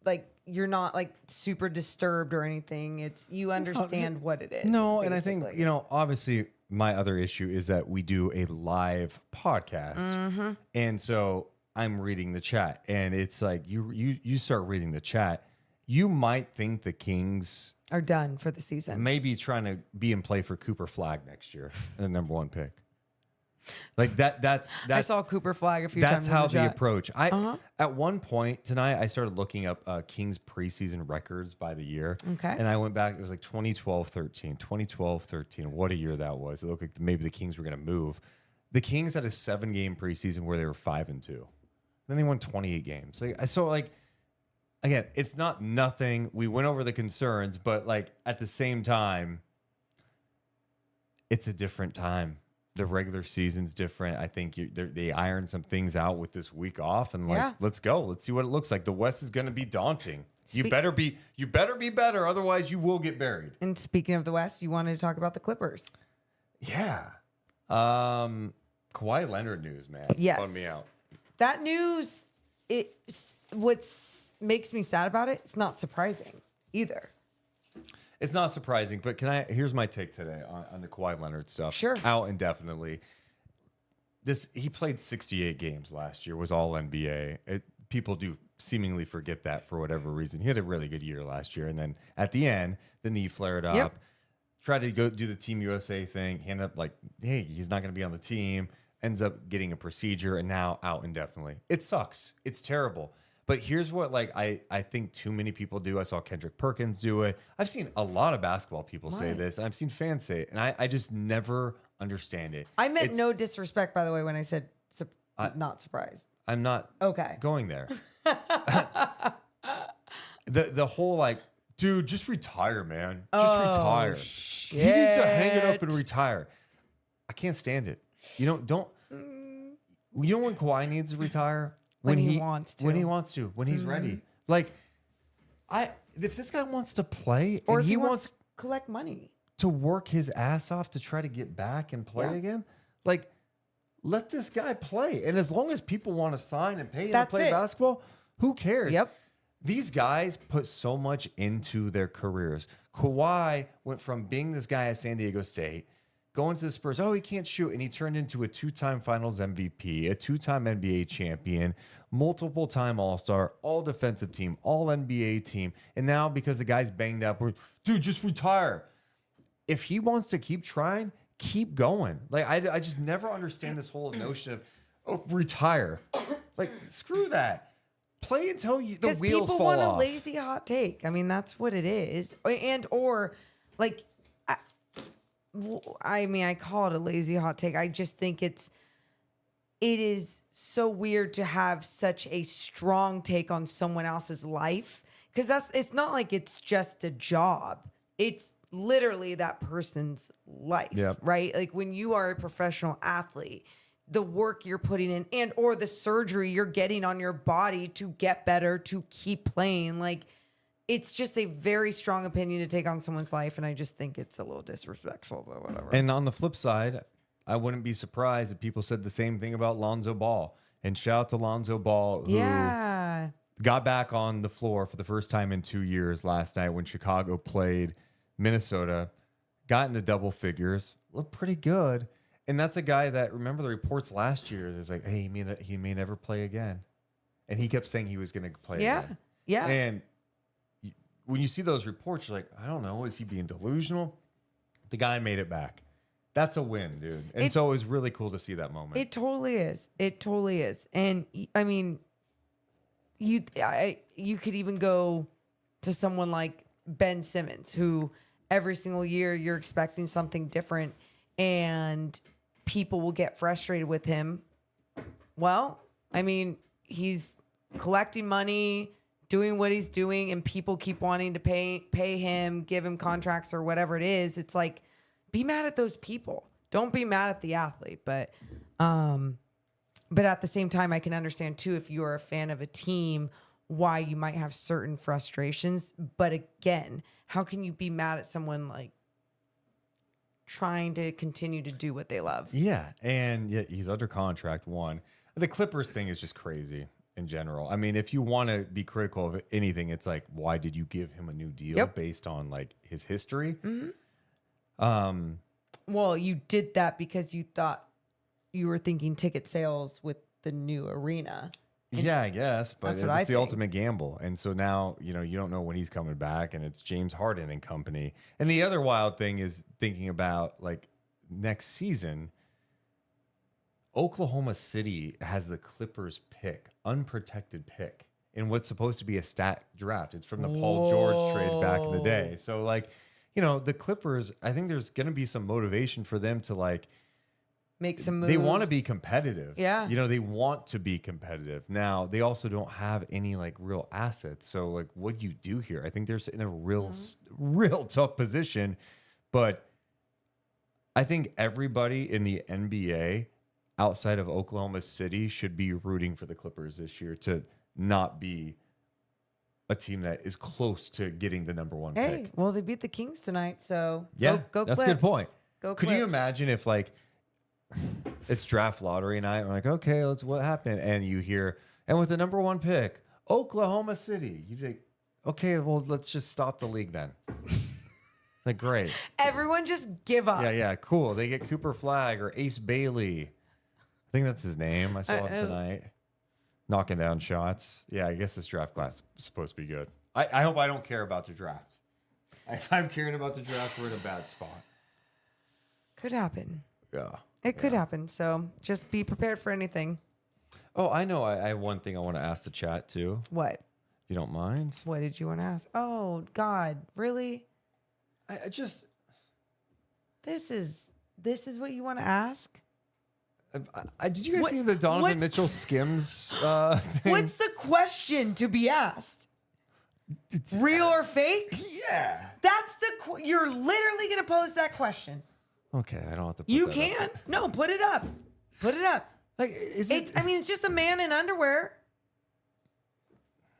like, you're not like super disturbed or anything. It's you understand what it is. No, and I basically. think, obviously my other issue is that we do a live podcast. Mm-hmm. And so I'm reading the chat, and it's like you start reading the chat, you might think the Kings are done for the season. may be trying to be in play for Cooper Flag next year, the number one pick. Like that's I saw Cooper Flag a few that's times. how the they chat. approach. At one point tonight, I started looking up Kings preseason records by the year. Okay. And I went back. It was like 2012-13. 2012-13. What a year that was. It looked like maybe the Kings were going to move. The Kings had a 7-game preseason where they were 5-2. Then they won 28 games. So again, it's not nothing. We went over the concerns, but like at the same time, it's a different time. The regular season's different. I think they iron some things out with this week off, and like, let's go. Let's see what it looks like. The West is going to be daunting. You better be better, otherwise you will get buried. And speaking of the West, you wanted to talk about the Clippers. Yeah. Kawhi Leonard news, man. Yes. Bummed me out. That news, what makes me sad about it, it's not surprising either. It's not surprising, but here's my take today on the Kawhi Leonard stuff. Sure. Out indefinitely. He played 68 games last year, was all NBA. People do seemingly forget that for whatever reason. He had a really good year last year, and then at the end, the knee flared up. Yep. Tried to go do the Team USA thing. He ended up like, hey, he's not going to be on the team. Ends up getting a procedure, and now out indefinitely. It sucks. It's terrible. But here's what I think too many people do. I saw Kendrick Perkins do it. I've seen a lot of basketball people say this, and I've seen fans say it, and I just never understand it. I meant no disrespect, by the way, when I said not surprised. I'm not Okay. going there. The whole like Dude, just retire, man. Just retire. Shit. He needs to hang it up and retire. I can't stand it. You know when Kawhi needs to retire? When he wants to. When he wants to. When he's ready. Like, if this guy wants to play Or and if he wants to collect money to work his ass off to try to get back and play again, like, let this guy play. And as long as people want to sign and pay him to play basketball, who cares? Yep. These guys put so much into their careers. Kawhi went from being this guy at San Diego State, going to the Spurs. Oh, he can't shoot. And he turned into a 2-time finals MVP, a 2-time NBA champion, multiple-time All-Star, all-defensive team, all-NBA team. And now because the guy's banged up, dude, just retire. If he wants to keep trying, keep going. Like, I just never understand this whole notion of, retire. Like, screw that. Play until the wheels fall off. Because people want a lazy hot take. I mean, that's what it is. Or like, I call it a lazy hot take. I just think it is so weird to have such a strong take on someone else's life. Because it's not like it's just a job. It's literally that person's life, right? Like when you are a professional athlete, the work you're putting in and or the surgery you're getting on your body to get better, to keep playing. Like, it's just a very strong opinion to take on someone's life. And I just think it's a little disrespectful, but whatever. And on the flip side, I wouldn't be surprised if people said the same thing about Lonzo Ball. And shout out to Lonzo Ball, who got back on the floor for the first time in 2 years last night when Chicago played Minnesota, got into double figures, looked pretty good. And that's a guy that, remember the reports last year, there's like, hey, he may never play again. And he kept saying he was going to play again. Yeah. And when you see those reports, you're like, I don't know, is he being delusional? The guy made it back. That's a win, dude. And so it was really cool to see that moment. It totally is. It totally is. And I mean, you could even go to someone like Ben Simmons, who every single year you're expecting something different and people will get frustrated with him. Well, I mean, he's collecting money, doing what he's doing, and people keep wanting to pay him, give him contracts or whatever it is. It's like, be mad at those people. Don't be mad at the athlete. But at the same time, I can understand too, if you're a fan of a team, why you might have certain frustrations. But again, how can you be mad at someone like trying to continue to do what they love? Yeah, and yet he's under contract, one. The Clippers thing is just crazy in general. I mean, if you want to be critical of anything, it's like, why did you give him a new deal based on like his history? Mm-hmm. Well, you did that because you thought you were thinking ticket sales with the new arena. Yeah, I guess, but it's the think. ultimate gamble. And so now, you don't know when he's coming back, and it's James Harden and company. And the other wild thing is thinking about like next season, Oklahoma City has the Clippers pick, unprotected pick, in what's supposed to be a stacked draft. It's from the Paul George trade back in the day. So like, the Clippers, I think there's going to be some motivation for them to like, make some moves. They want to be competitive. Yeah. They want to be competitive. Now, they also don't have any like real assets. So like, what do you do here? I think they're in a real tough position. But I think everybody in the NBA outside of Oklahoma City should be rooting for the Clippers this year to not be a team that is close to getting the number one pick. Well, they beat the Kings tonight. So yeah, go that's Clips. a good point. Go Could Clips. you imagine if like, it's draft lottery night. We're like, okay, what happened? And you hear, and with the number one pick, Oklahoma City. You think, okay, well, let's just stop the league then. Like, great. Everyone just give up. Yeah, cool. They get Cooper Flagg or Ace Bailey. I think that's his name. I saw him tonight. Knocking down shots. Yeah, I guess this draft class is supposed to be good. I hope I don't care about the draft. If I'm caring about the draft, we're in a bad spot. Could happen. Yeah. It could happen. So just be prepared for anything. Oh, I know. I have one thing I want to ask the chat too. What? If you don't mind. What did you want to ask? Oh, God. Really? I just. This is what you want to ask? Did you guys see the Donovan Mitchell Skims thing? What's the question to be asked? Real or fake? Yeah. That's you're literally going to pose that question. Okay, I don't have to put You that can. up. No, put it up. Put it up. Like, is it? I mean, it's just a man in underwear.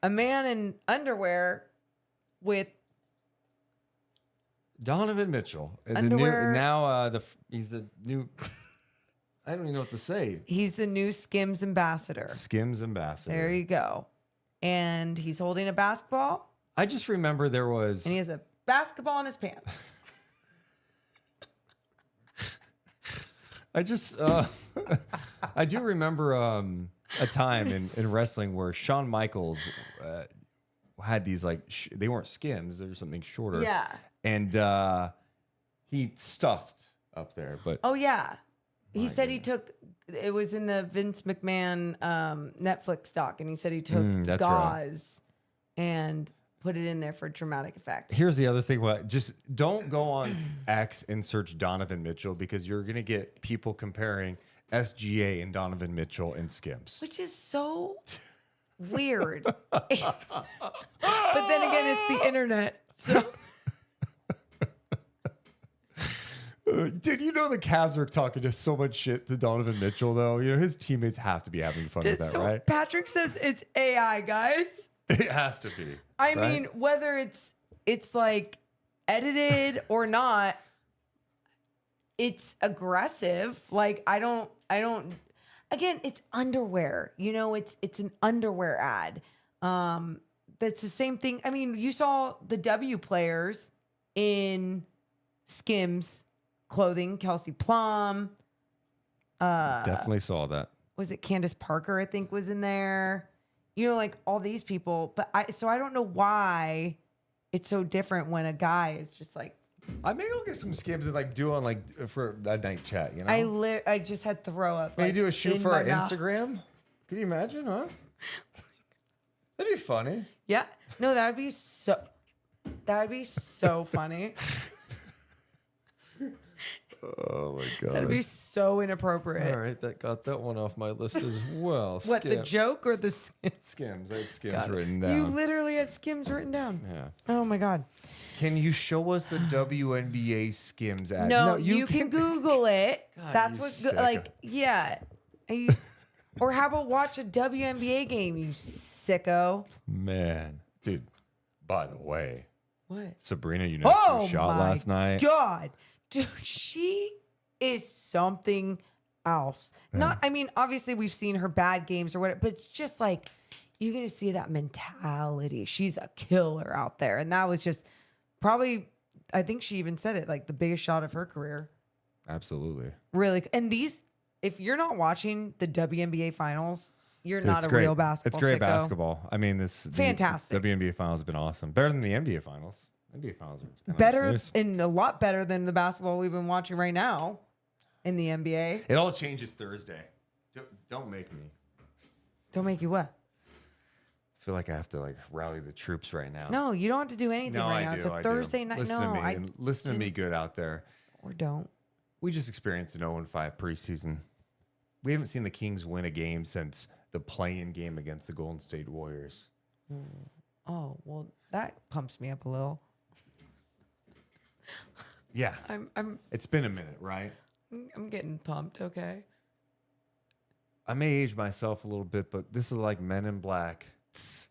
A man in underwear with Donovan Mitchell. Underwear. He's a new. I don't even know what to say. he's the new Skims ambassador. Skims ambassador. There you go. And he's holding a basketball I just remember there was. and he has a basketball in his pants. I just. I do remember a time in wrestling where Shawn Michaels had these like they weren't Skims. They were something shorter. Yeah. And he stuffed up there, but Oh yeah. He said he took it was in the Vince McMahon Netflix doc, and he said he took that's gauze and put it in there for dramatic effect. here's the other thing. Just don't go on X and search Donovan Mitchell because you're gonna get people comparing SGA and Donovan Mitchell and Skims. Which is so weird. But then again, it's the internet. So Dude, you know the Cavs are talking just so much shit to Donovan Mitchell, though. You know his teammates have to be having fun with that, so right? Patrick says it's AI, guys. It has to be. I right? mean, whether it's like edited or not, it's aggressive. Like I don't again, it's underwear. You know, it's an underwear ad. That's the same thing. I mean, you saw the W players in Skims clothing, Kelsey Plum. Definitely saw that. Was it Candace Parker, I think, was in there. You know, like all these people. But I don't know why it's so different when a guy is just like, Maybe I'll get some Skims and like do on like for a night chat, you know? I just had to throw up. Maybe like, do a shoot in for my our mouth. Instagram? Can you imagine, huh? That'd be funny. Yeah. No, that would be so funny. Oh my god. That'd be so inappropriate. All right, that got that one off my list as well. What, the joke or the Skims? Skims? I had Skims Got it. written down. You literally had Skims written down. Yeah. Oh my God. Can you show us the WNBA Skims ad? No, you can Google it. God, That's you what, sicko. like, yeah. Or how about watch a WNBA game, you sicko? Man, dude. By the way, What? Sabrina, you know, Oh shot my last night. God. Dude, she is something else. Not, I mean, obviously we've seen her bad games or whatever, but it's just like, you're going to see that mentality. She's a killer out there. And that was just probably, I think she even said it, like the biggest shot of her career. Absolutely. Really. And these, if you're not watching the WNBA finals, you're Dude, not it's a great. real basketball It's great sicko. basketball. I mean, the Fantastic. WNBA finals have been awesome. Better than the NBA finals. NBA finals are kind Better of serious. and a lot better than the basketball we've been watching right now in the NBA. It all changes Thursday. Don't make me. Don't make you what? I feel like I have to like rally the troops right now. No, you don't have to do anything No, right I now. do. It's a I Thursday do. night. Listen No, to me. I And listen to me good out there. or don't. We just experienced an 0-5 preseason. We haven't seen the Kings win a game since the play-in game against the Golden State Warriors. Oh, well, that pumps me up a little. Yeah. I'm It's been a minute, right? getting pumped, okay? I may age myself a little bit, but this is like Men in Black. Tss.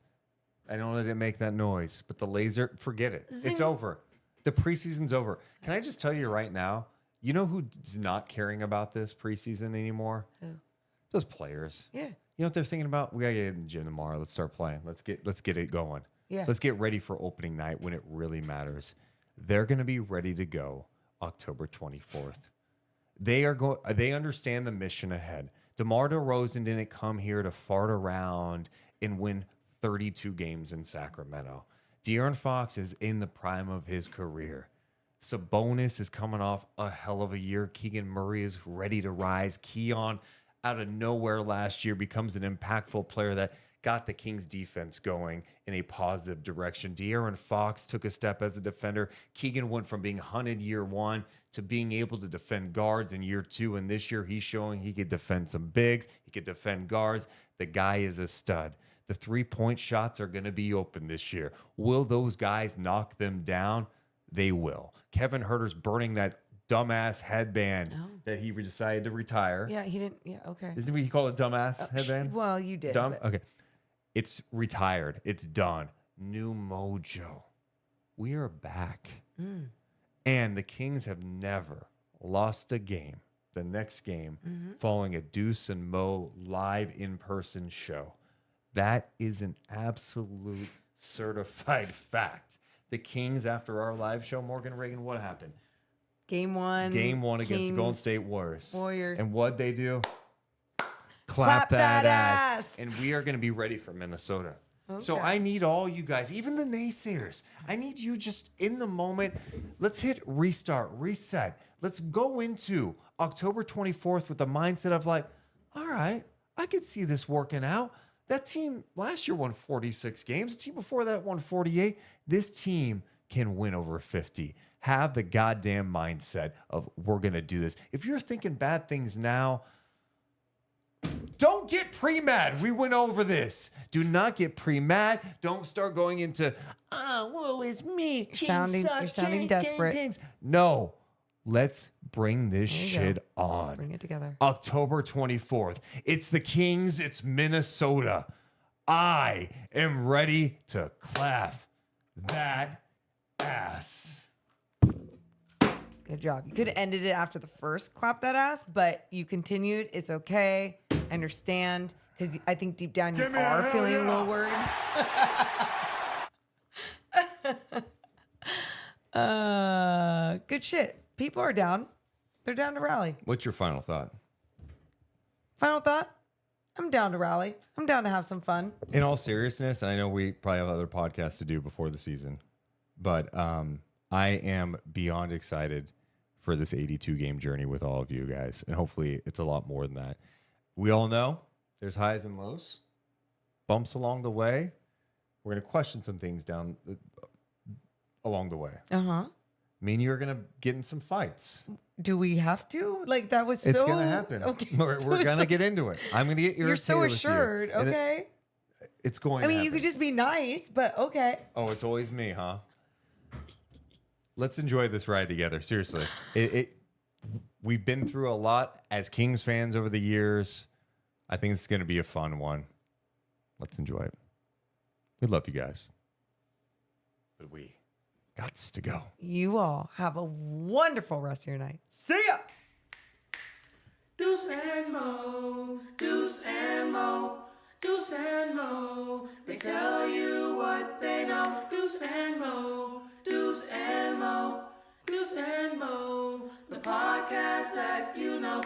I know I didn't make that noise, but the laser, forget it. It's over. The preseason's over. Can I just tell you right now, you know who's not caring about this preseason anymore? Who? Those players. Yeah. You know what they're thinking about? We gotta get in the gym tomorrow. Let's start playing. Let's get it going. Yeah. Let's get ready for opening night when it really matters. They're gonna be ready to go October 24th. They understand the mission ahead. DeMar DeRozan didn't come here to fart around and win 32 games in Sacramento. De'Aaron Fox is in the prime of his career. Sabonis is coming off a hell of a year. Keegan Murray is ready to rise. Keon, out of nowhere last year, becomes an impactful player that got the Kings defense going in a positive direction. De'Aaron Fox took a step as a defender. Keegan went from being hunted year one to being able to defend guards in year two. And this year he's showing he could defend some bigs. He could defend guards. The guy is a stud. The 3-point shots are going to be open this year. Will those guys knock them down? They will. Kevin Huerter's burning that dumbass headband that he decided to retire. Yeah, he didn't. Yeah, okay. Isn't what he called a dumbass headband? Well, you did. Dumb? but- Okay. It's retired. It's done. New mojo. We are back. And the Kings have never lost a game, the next game, following a Deuce and Mo live in-person show. That is an absolute certified fact. The Kings, after our live show, Morgan Reagan, what happened? Game one Against the Kings, Golden State Warriors. Warriors. And what'd they do? Clap that ass. And we are going to be ready for Minnesota. So Okay. I need all you guys, even the naysayers. I need you just in the moment. Let's hit restart, reset. Let's go into October 24th with the mindset of like, all right, I could see this working out. That team last year won 46 games. The team before that won 48. This team can win over 50. Have the goddamn mindset of we're going to do this. If you're thinking bad things now, don't get pre-mad. We went over this. Do not get pre-mad. Don't start going into, woe is me. You're sounding desperate. Kings. No. Let's bring this There you shit go. on. Bring it together. October 24th. It's the Kings. It's Minnesota. I am ready to clap that ass. Good job. You could have ended it after the first clap that ass, but you continued. It's okay. I understand. Because I think deep down you Give me a are hell feeling a yeah. little worried. Good shit. People are down. They're down to rally. What's your final thought? Final thought? I'm down to rally. I'm down to have some fun. In all seriousness, and I know we probably have other podcasts to do before the season, but I am beyond excited for this 82 game journey with all of you guys. And hopefully it's a lot more than that. We all know there's highs and lows, bumps along the way. We're going to question some things down along the way. Uh-huh. Me and you are going to get in some fights. Do we have to? Like, that was so... It's going to happen. Okay. We're going to get into it. I'm going to get irritated. You're so with you. assured. And Okay. It's going I mean, to you happen. could just be nice, but okay. Oh, it's always me, huh? Let's enjoy this ride together. Seriously. We've been through a lot as Kings fans over the years. I think it's going to be a fun one. Let's enjoy it. We love you guys. But we got to go. You all have a wonderful rest of your night. See ya! Deuce and Mo, Deuce and Mo, Deuce and Mo. They tell you what they know. Deuce and Mo, Deuce and Mo, Deuce and Mo. The podcast that you know.